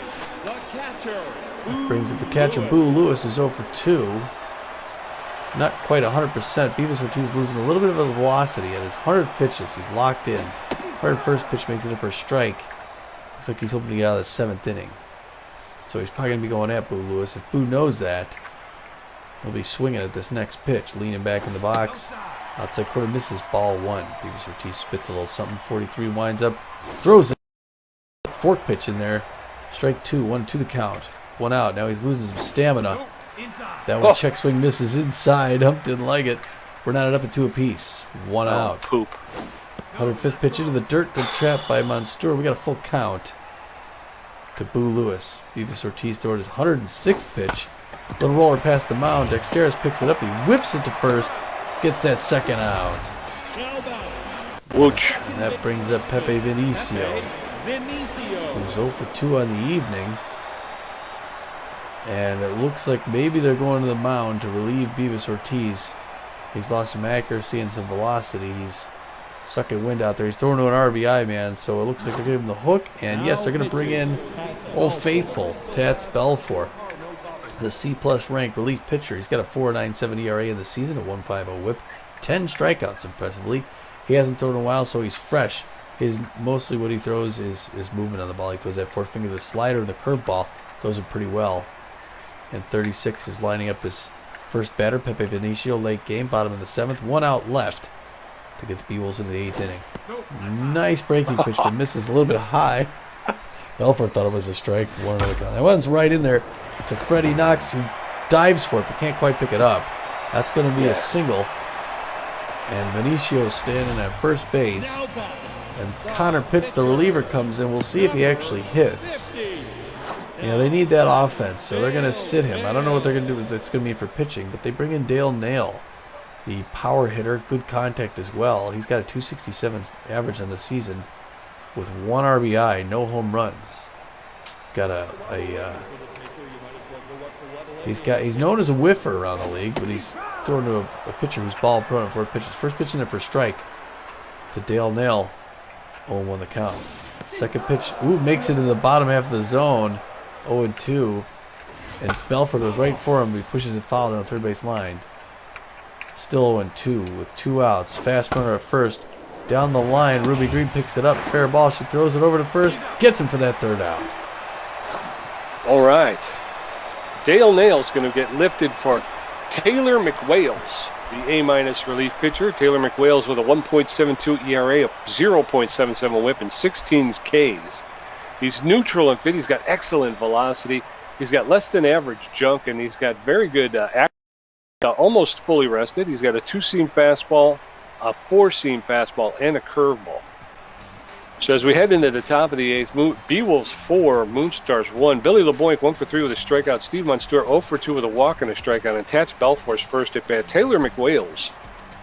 the catcher. Brings up the catcher. Boo Lewis is 0 for 2. Not quite 100%. Beavis Ortiz losing a little bit of the velocity at his 100 pitches. He's locked in. First pitch makes it in for a strike. Looks like he's hoping to get out of the 7th inning. So he's probably going to be going at Boo Lewis. If Boo knows that, he'll be swinging at this next pitch. Leaning back in the box. Outside quarter misses, ball 1. Beavis Ortiz spits a little something. 43 winds up. Throws it. Fork pitch in there. Strike 2. 1-2 the count. 1 out. Now he's losing some stamina. That one check swing misses inside. Hump didn't like it. We're not up at 2 apiece. 1 out. Poop. 105th pitch into the dirt, good trap by Monster. We got a full count to Boo Lewis. Beavis Ortiz throwing his 106th pitch. Little roller past the mound. Dexteris picks it up. He whips it to first. Gets that second out. Wooch. And that brings up Pepe Vinicio, who's 0 for 2 on the evening. And it looks like maybe they're going to the mound to relieve Beavis Ortiz. He's lost some accuracy and some velocity. He's sucking wind out there. He's throwing to an RBI, man. So it looks like they're giving him the hook. And yes, they're going to bring in Old Faithful, Tats Belfour, the C-plus ranked relief pitcher. He's got a 4.97 ERA in the season, a 1.50 whip, 10 strikeouts impressively. He hasn't thrown in a while, so he's fresh. Mostly what he throws is movement on the ball. He throws that fourth finger, the slider, and the curveball. Throws it pretty well. And 36 is lining up his first batter, Pepe Vinicio, late game, bottom of the 7th. 1 out left to get the Beewolves into the 8th inning. Nice breaking pitch, but misses a little bit high. Belfort thought it was a strike. One another count. That one's right in there to Freddie Knox, who dives for it but can't quite pick it up. That's going to be a single. And Vinicio standing at first base. And Connor Pitts, the reliever, comes in. We'll see if he actually hits. You know, they need that offense, so they're going to sit him. I don't know what they're going to do. That's going to mean for pitching, but they bring in Dale Nail, the power hitter, good contact as well. He's got a 267 average on the season with 1 RBI, no home runs. Got he's known as a whiffer around the league, but he's throwing to a pitcher who's ball prone on 4 pitches. First pitch in there for strike to Dale Nail. 0-1 the count. Second pitch, makes it in the bottom half of the zone. 0-2. And Belfort goes right for him. He pushes it foul down the third base line. Still 0-2 with 2 outs. Fast runner at first. Down the line, Ruby Green picks it up. Fair ball. She throws it over to first. Gets him for that third out. All right. Dale Nail's going to get lifted for Taylor McWales, the A- relief pitcher. Taylor McWales with a 1.72 ERA, a 0.77 whip, and 16 Ks. He's neutral and fit. He's got excellent velocity. He's got less than average junk, and he's got very good almost fully rested. He's got a 2-seam fastball, a 4-seam fastball, and a curveball. So as we head into the top of the 8th, Beewolves 4, Moonstars 1. Billy LeBoink 1 for 3 with a strikeout. Steve Monster 0 for 2 with a walk and a strikeout. And Tats Belfour's first at bat. Taylor McWales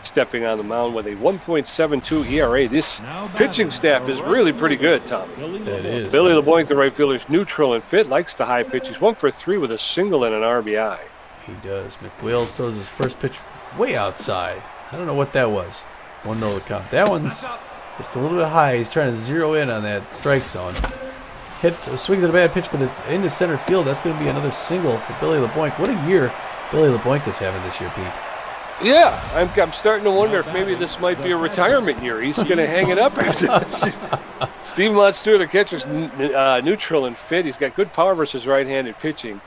stepping on the mound with a 1.72 ERA. This pitching staff is really pretty good, Tommy. It is. Billy LeBoink, the right fielder, is neutral and fit, likes the high pitch. He's 1 for 3 with a single and an RBI. He does. McWales throws his first pitch way outside. I don't know what that was. 1-0 the count. That one's just a little bit high. He's trying to zero in on that strike zone. Swings at a bad pitch, but it's into center field. That's going to be another single for Billy LeBoink. What a year Billy LeBoink is having this year, Pete. Yeah, I'm starting to wonder if maybe this might be a retirement year. He's going to hang it up after this. Steve Monster, the catcher's neutral and fit. He's got good power versus right-handed pitching.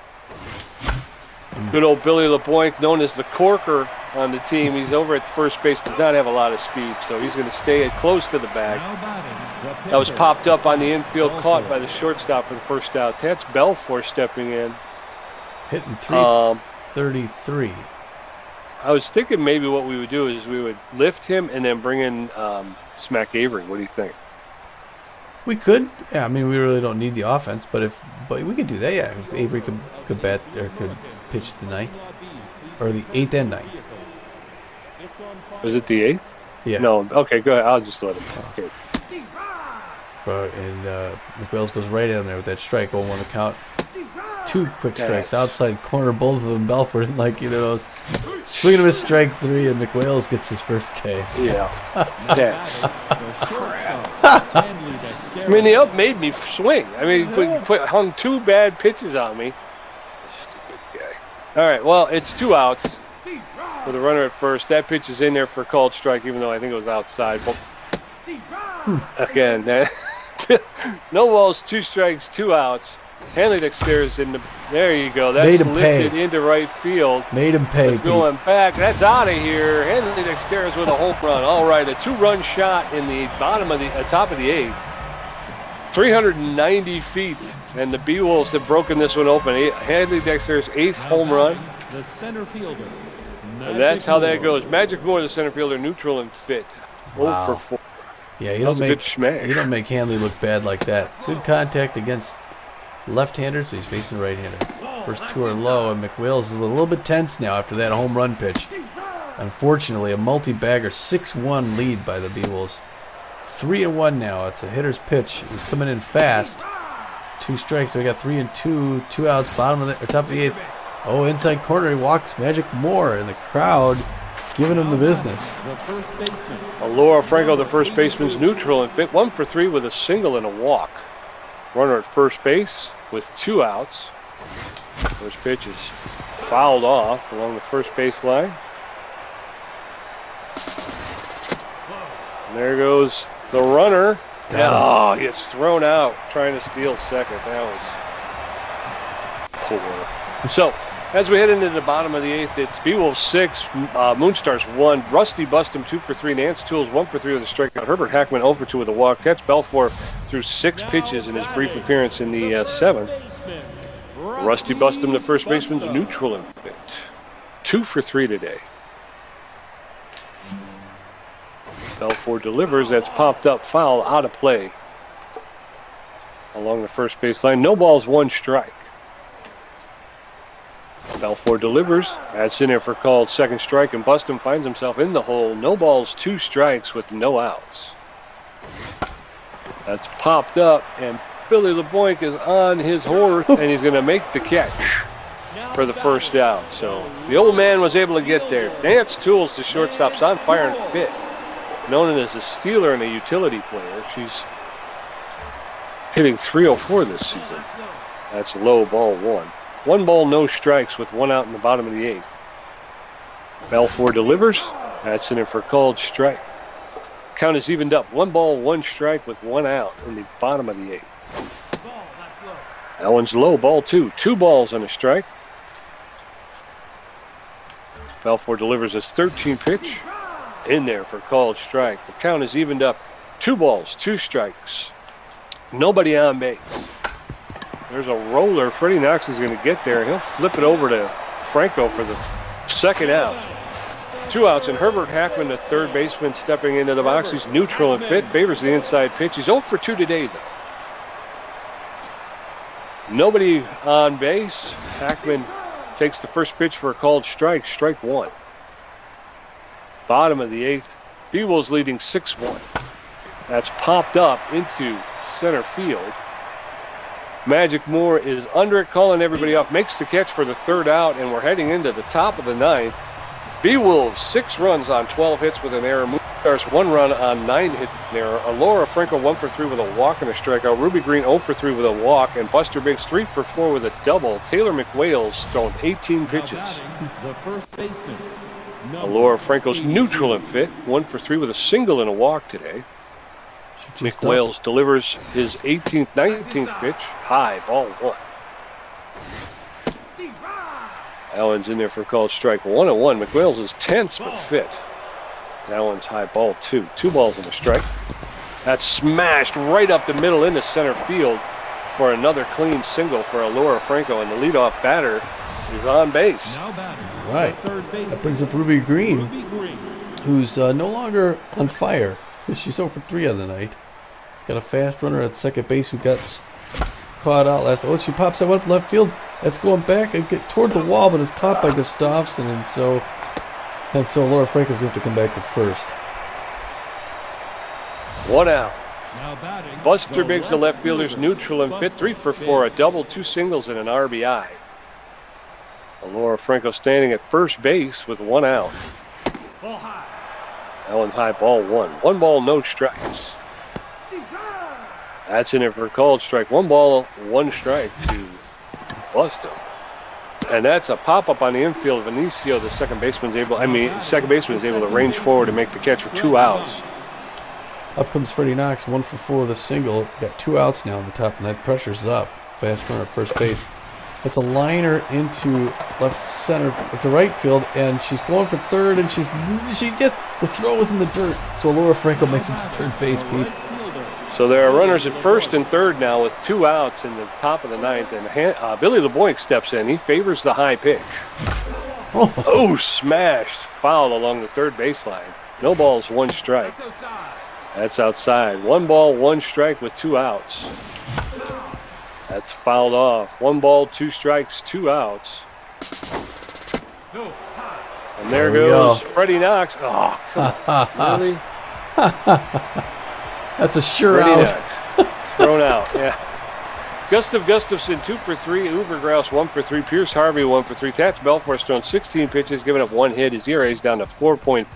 Good old Billy LeBoink, known as the corker on the team. He's over at first base, does not have a lot of speed, so he's going to stay close to the bag. That was popped up on the infield, caught by the shortstop for the first out. Tats Belfour stepping in. Hitting 333. I was thinking maybe what we would do is we would lift him and then bring in Smack Avery. What do you think? We could. Yeah, I mean, we really don't need the offense, but we could do that. Yeah, if Avery could bat or could pitch the 9th or the 8th and 9th. Was it the 8th? Yeah. No. Okay, go ahead. I'll just let him. Okay. And McWales goes right in there with that strike. 0-1 the count. 2 quick strikes outside corner, both of them. Belfort didn't like either of those. Swinging him a strike 3, and McWales gets his first K. Yeah, that's. I mean, the up made me swing. I mean, he hung 2 bad pitches on me. Stupid guy. All right, well, it's 2 outs with a runner at first. That pitch is in there for a called strike, even though I think it was outside. But again, no balls, 2 strikes, 2 outs. Hanley Dexter's in the. There you go. That's lifted into right field. Made him pay. It's going back. That's out of here. Hanley Dexter's with a home run. All right, a 2-run shot in the bottom of the top of the 8th. 390 feet, and the Beewolves have broken this one open. Hanley Dexter's 8th home run. The center fielder. And that's how that goes. Magic Moore, the center fielder, neutral and fit. Wow. 0 for 4. Yeah, That was a good smash. you don't make Hanley look bad like that. Good contact against left-hander, so he's facing the right-hander. First two are low, and McWales is a little bit tense now after that home run pitch. Unfortunately, a multi-bagger 6-1 lead by the Beewolves. 3-1 now. It's a hitter's pitch. He's coming in fast. 2 strikes. So we got 3 and 2. 2 outs. Bottom of the or top of the 8th. Oh, inside corner. He walks Magic Moore, and the crowd giving him the business. Laura Franco, the first baseman's neutral and fit. 1 for 3 with a single and a walk. Runner at first base with 2 outs. First pitch is fouled off along the first base line. And there goes the runner. Oh, he gets thrown out trying to steal second. That was poor. So, as we head into the bottom of the 8th, it's Beewolves 6, Moonstars 1. Rusty Bustum 2 for 3. Nance Tools 1 for 3 with a strikeout. Herbert Hackman 0 for 2 with a walk. Tetch Belfour threw 6 pitches in his brief appearance in the 7th. Rusty Bustum, the first baseman's neutral and fit. 2 for 3 today. Belfour delivers. That's popped up, foul, out of play. Along the first base line. No balls, 1 strike. Belfour delivers. That's in there for called second strike, and Bustum finds himself in the hole. No balls, 2 strikes with no outs. That's popped up, and Billy LeBoink is on his horse, and he's going to make the catch for the first out. So the old man was able to get there. Nance Tools, the shortstop's on fire and fit. Known as a stealer and a utility player. She's hitting .304 this season. That's low, ball 1. 1 ball, no strikes with 1 out in the bottom of the 8th. Belfour delivers. That's in there for called strike. Count is evened up. 1 ball, 1 strike with 1 out in the bottom of the 8th. That one's low, ball 2. 2 balls and a strike. Belfour delivers his 13th pitch. In there for called strike. The count is evened up. 2 balls, 2 strikes. Nobody on base. There's a roller. Freddie Knox is going to get there. He'll flip it over to Franco for the second out. 2 outs, and Herbert Hackman, the third baseman, stepping into the box. He's neutral and fit. Favors the inside pitch. He's 0 for 2 today, though. Nobody on base. Hackman takes the first pitch for a called strike. Strike 1. Bottom of the 8th. Beewolves leading 6-1. That's popped up into center field. Magic Moore is under it, calling everybody off. Makes the catch for the third out, and we're heading into the top of the 9th. Beewolves 6 runs on 12 hits with an error. Moonstars 1 run on 9 hits with an error. Alora Franco 1 for 3 with a walk and a strikeout. Ruby Green 0 for 3 with a walk, and Buster Biggs 3 for 4 with a double. Taylor McWales thrown 18 pitches. The first baseman. Alora Franco's neutral and fit. 1 for 3 with a single and a walk today. McWales delivers his 18th, 19th pitch. High, ball 1. Allen's in there for a called strike. 1-1. McWales is tense but fit. Allen's high, ball 2. 2 balls and a strike. That's smashed right up the middle into center field for another clean single for Alora Franco, and the leadoff batter is on base. Right. That brings up Ruby Green, who's no longer on fire. She's 0 for 3 on the night. She's got a fast runner at second base who got caught out last. Oh, she pops that one up left field. That's going back and get toward the wall, but is caught by Gustafson, and so Laura Franco's going to come back to first. 1 out. Buster Biggs, the left fielder's neutral and fit. 3 for 4, a double, 2 singles, and an RBI. Laura Franco standing at first base with 1 out. Allen's high, ball 1. 1 ball, no strikes. That's in there for a called strike. 1 ball, 1 strike to Bustum. And that's a pop-up on the infield. Vinicio, the second baseman, is able to range forward and make the catch for 2 outs. Up comes Freddie Knox, 1 for 4 with a single. Got 2 outs now on the top, and that pressure's up. Fast runner at first base. It's a liner into left center, to right field, and she's going for third, and she gets the throw was in the dirt. So Laura Franco makes it to third base, Pete. So there are runners at first and third now with 2 outs in the top of the 9th, and Billy LeBoink steps in. He favors the high pitch. Oh, smashed, foul along the third baseline. No balls, 1 strike. That's outside. 1 ball, 1 strike with 2 outs. That's fouled off. 1 ball, 2 strikes, 2 outs. And there goes Freddie Knox. Oh, come on. Really? That's a sure Freddie out. Knox. Thrown out, yeah. Gustafson, 2 for 3. Ubergrouse, 1 for 3. Pierce Harvey, 1 for 3. Tats Belfour's thrown 16 pitches, giving up 1 hit. His ERA is down to 4.5.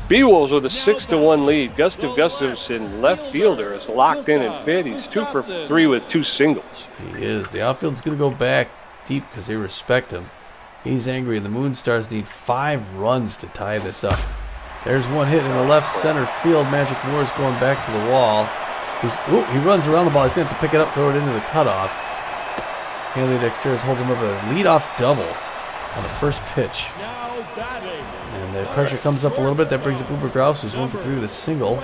Beewolves with a 6-1 lead. Gustafson, left fielder, is locked in and fit. He's 2 for 3 with 2 singles. He is. The outfield's going to go back deep because they respect him. He's angry, and the Moonstars need 5 runs to tie this up. There's 1 hit in the left center field. Magic Moore's going back to the wall. He runs around the ball. He's going to have to pick it up, throw it into the cutoff. Hanley Dexter's holds him up a leadoff double on the first pitch. And the pressure comes up a little bit. That brings up Uber Grouse, who's 1 for 3 with a single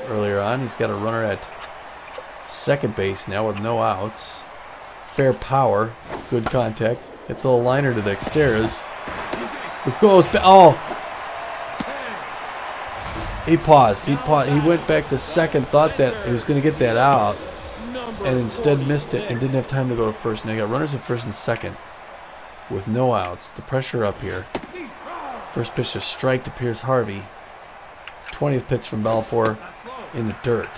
earlier on. He's got a runner at second base now with no outs. Fair power, good contact. It's a little liner to Dexter's. It goes back. Oh! He paused. He went back to second, thought that he was going to get that out, and instead missed it and didn't have time to go to first. Now you got runners at first and second with no outs. The pressure up here. First pitch to strike to Pierce Harvey. 20th pitch from Balfour in the dirt.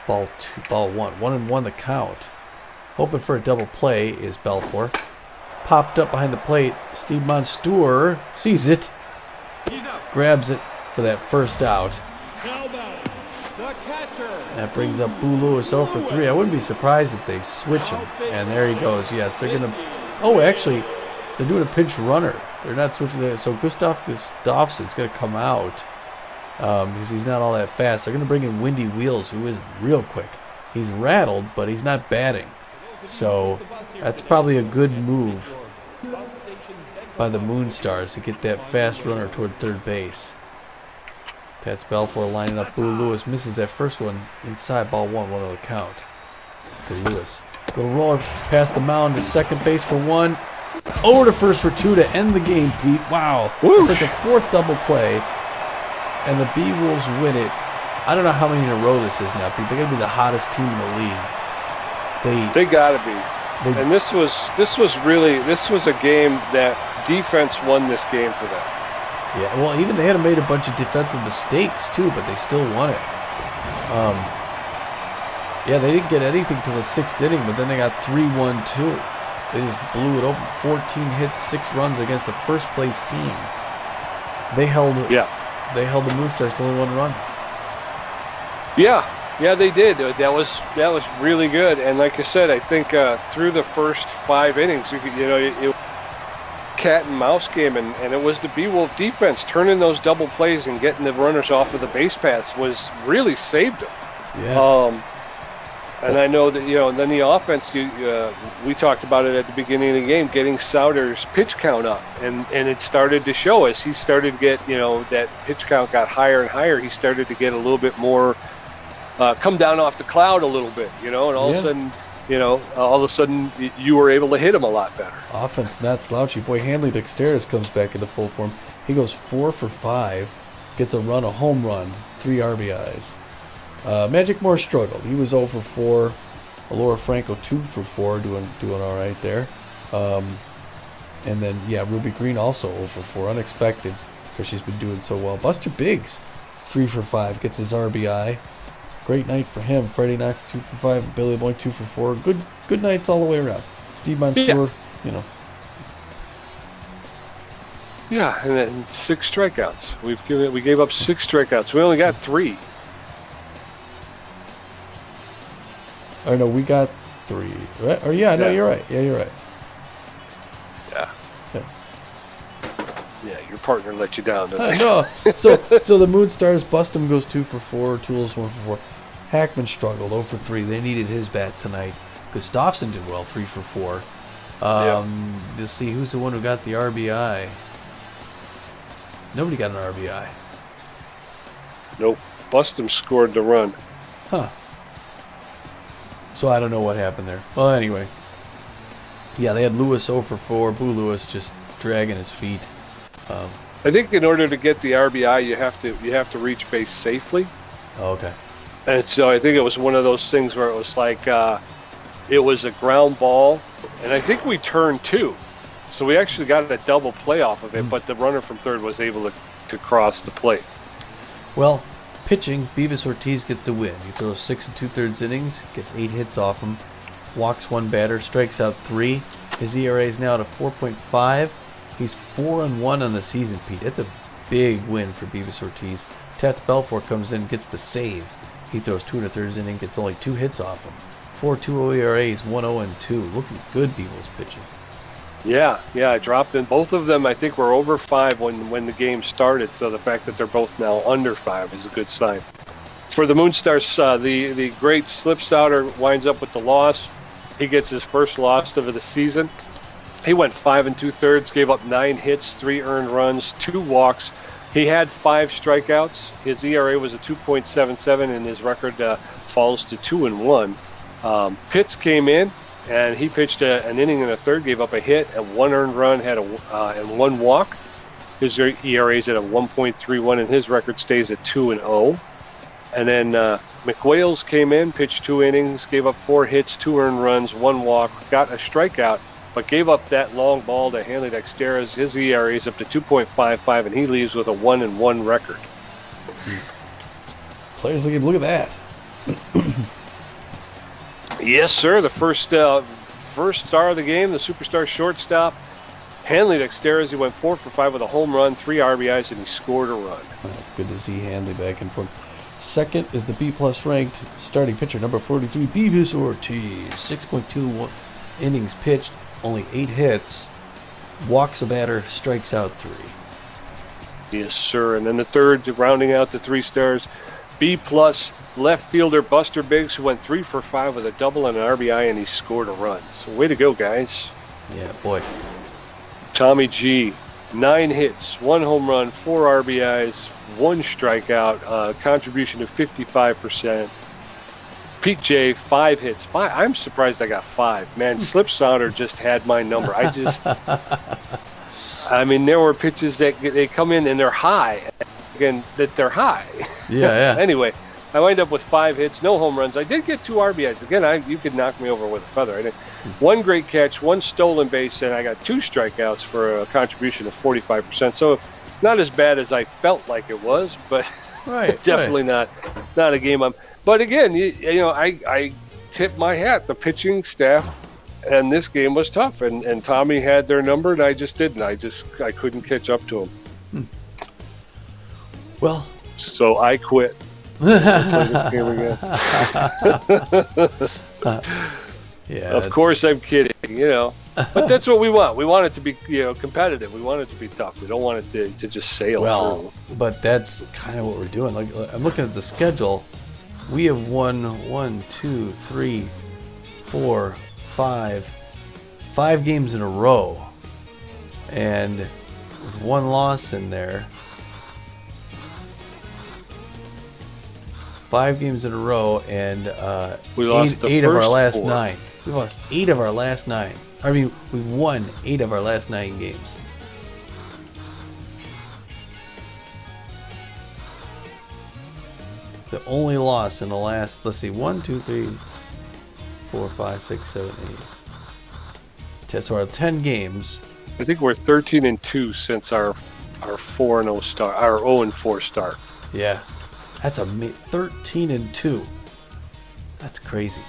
Ball 1. 1-1 the count. Hoping for a double play is Balfour. Popped up behind the plate. Steve Monstour sees it. Grabs it for that first out. That brings up Boo Lewis 0 for 3. I wouldn't be surprised if they switch him. And there he goes. Yes, they're going to... Oh, actually, they're doing a pinch runner. They're not switching there. So Gustav Gustafsson's going to come out because he's not all that fast. They're going to bring in Windy Wheels, who is real quick. He's rattled, but he's not batting. So that's probably a good move by the Moonstars to get that fast runner toward third base. That's Balfour lining up. Boo Lewis misses that first one inside. Ball 1, 1 on the count to Lewis. Little roller past the mound to second base for 1. Over to first for 2 to end the game, Pete. Wow. Whoosh. It's like the 4th double play, and the Beewolves win it. I don't know how many in a row this is now, Pete. They're going to be the hottest team in the league. They got to be. And this was a game that defense won this game for them. Yeah, well, even they had made a bunch of defensive mistakes, too, but they still won it. Yeah, they didn't get anything till the 6th inning, but then they got 3-1-2. They just blew it open. 14 hits, 6 runs against a first-place team. They held the Moonstars to only 1 run. Yeah, they did. That was really good. And like I said, I think through the first 5 innings, it cat and mouse game, and it was the Beewolf defense turning those double plays and getting the runners off of the base paths was really saved them. Yeah. And I know that and then the offense. We talked about it at the beginning of the game, getting Souter's pitch count up, and it started to show as he started to get that pitch count got higher and higher. He started to get a little bit more come down off the cloud a little bit, and all of a sudden, you were able to hit him a lot better. Offense not slouchy. Boy, Hanley Dexteris comes back into full form. He goes 4 for 5, gets a run, a home run, 3 RBIs. Magic Moore struggled. He was 0 for 4. Alora Franco 2 for 4, doing all right there. And then Ruby Green also 0 for 4, unexpected because she's been doing so well. Buster Biggs 3 for 5, gets his RBI. Great night for him. Freddie Knox 2 for 5. Billy Boy 2 for 4. Good nights all the way around. Steve Monstour, Yeah, and then 6 strikeouts. We gave up 6 strikeouts. We only got 3. Or no, we got 3. Right? Or no, you're right. Yeah, you're right. Yeah, your partner let you down, didn't they? No. So the Moonstars, Bustum goes 2 for 4. Tools 1 for 4. Hackman struggled 0 for 3. They needed his bat tonight. Gustafsson did well, 3 for 4. Let's see, who's the one who got the RBI? Nobody got an RBI. Nope. Bustum scored the run. Huh. So I don't know what happened there. Well, anyway. Yeah, they had Lewis 0 for 4. Boo Lewis just dragging his feet. I think in order to get the RBI, you have to reach base safely. Oh, okay. And so I think it was one of those things where it was like it was a ground ball, and I think we turned 2. So we actually got a double play off of it, but the runner from third was able to cross the plate. Well, pitching, Beavis Ortiz gets the win. He throws 6 2/3 innings, gets 8 hits off him, walks 1 batter, strikes out 3. His ERA is now at 4.5. He's 4-1 on the season, Pete. That's a big win for Beavis Ortiz. Tats Belfort comes in, gets the save. He throws 2 1/3 innings, gets only 2 hits off him. 4.20 ERAs, 1-0-2. Looking good, Beavles pitching. Yeah, I dropped in. Both of them, I think, were over 5 when the game started, so the fact that they're both now under 5 is a good sign. For the Moonstars, the great Slipstouter winds up with the loss. He gets his first loss of the season. He went 5 2/3, gave up 9 hits, 3 earned runs, 2 walks. He had 5 strikeouts. His ERA was a 2.77, and his record falls to 2-1. Pitts came in, and he pitched an inning and a third, gave up a hit, and 1 earned run, had and 1 walk. His ERA is at a 1.31, and his record stays at 2-0. And then McWales came in, pitched 2 innings, gave up 4 hits, 2 earned runs, 1 walk, got a strikeout, but gave up that long ball to Hanley Dexteras. His ERA is up to 2.55, and he leaves with a 1-1 record. Players of the game, look at that. Yes, sir. The first star of the game, the superstar shortstop, Hanley Dexteras. He went 4 for 5 with a home run, 3 RBIs, and he scored a run. It's good to see Hanley back in form. Second is the B-plus ranked starting pitcher, number 43, Beavis Ortiz. 6.21 innings pitched, only 8 hits, walks a batter, strikes out 3. Yes, sir. And then the third, rounding out the 3 stars, B-plus left fielder Buster Biggs, who went 3 for 5 with a double and an RBI, and he scored a run. So way to go, guys. Yeah, boy. Tommy G, 9 hits, 1 home run, 4 RBIs, 1 strikeout, contribution of 55%. Pete J, 5 hits. I'm surprised I got 5. Man, Slip Sounder just had my number. I mean, there were pitches that they come in and they're high. Again, that they're high. Yeah. Anyway, I wind up with 5 hits, no home runs. I did get 2 RBIs. Again, you could knock me over with a feather. I did 1 great catch, 1 stolen base, and I got 2 strikeouts for a contribution of 45%. So not as bad as I felt like it was, but definitely not a game. But again, I tip my hat. The pitching staff and this game was tough, and Tommy had their number, and I just didn't. I couldn't catch up to him. Well, so I quit. Play this game again. Yeah. Of course, I'm kidding. But that's what we want. We want it to be, competitive. We want it to be tough. We don't want it to just sail through. But that's kind of what we're doing. Like, I'm looking at the schedule. We have won 1, 2, 3, 4, 5 games in a row, and with 1 loss in there. 5 games in a row, and we lost eight of our last 4. 9. We lost 8 of our last 9. I mean, we won 8 of our last 9 games. The only loss in the last, let's see, 1, 2, 3, 4, 5, 6, 7, 8. So our 10 games. I think we're 13-2 since our 4-0 start, our 0-4 start. Yeah. That's 13-2. That's crazy.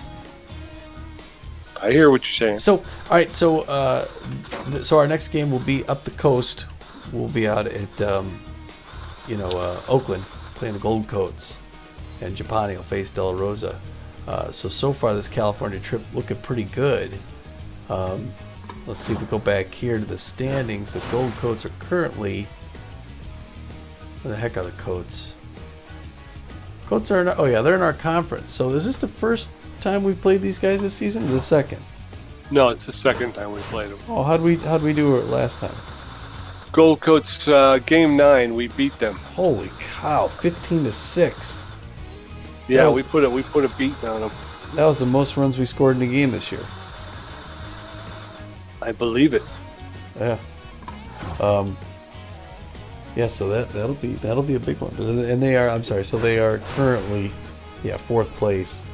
I hear what you're saying. So, all right. So our next game will be up the coast. We'll be out at, Oakland, playing the Gold Coats, and Japani will face De La Rosa. So far this California trip looking pretty good. Let's see if we go back here to the standings. The Gold Coats are currently. Where the heck are the Coats? Coats are they're in our conference. So is this the first time we've played these guys this season, or the second? No, it's the second time we played them. Oh, how'd we do it last time? Gold Coats, game 9, we beat them. Holy cow, 15-6. Yeah, we put a beating on them. That was the most runs we scored in a game this year. I believe it. Yeah. Yeah, so that'll be a big one. And they are, I'm sorry, so they are currently, fourth place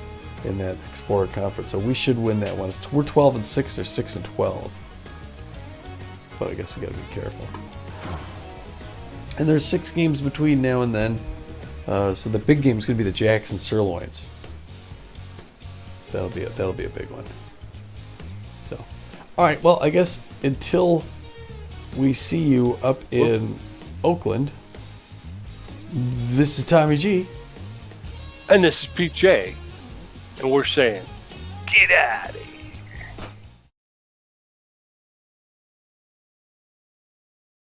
in that Explorer Conference. So we should win that one. We're 12-6, they're 6-12. But I guess we got to be careful. And there's 6 games between now and then. So the big game is going to be the Jackson Sirloins. That'll be a big one. So, all right. Well, I guess until we see you up in Oakland, this is Tommy G. And this is Pete J. And we're saying, get out of here.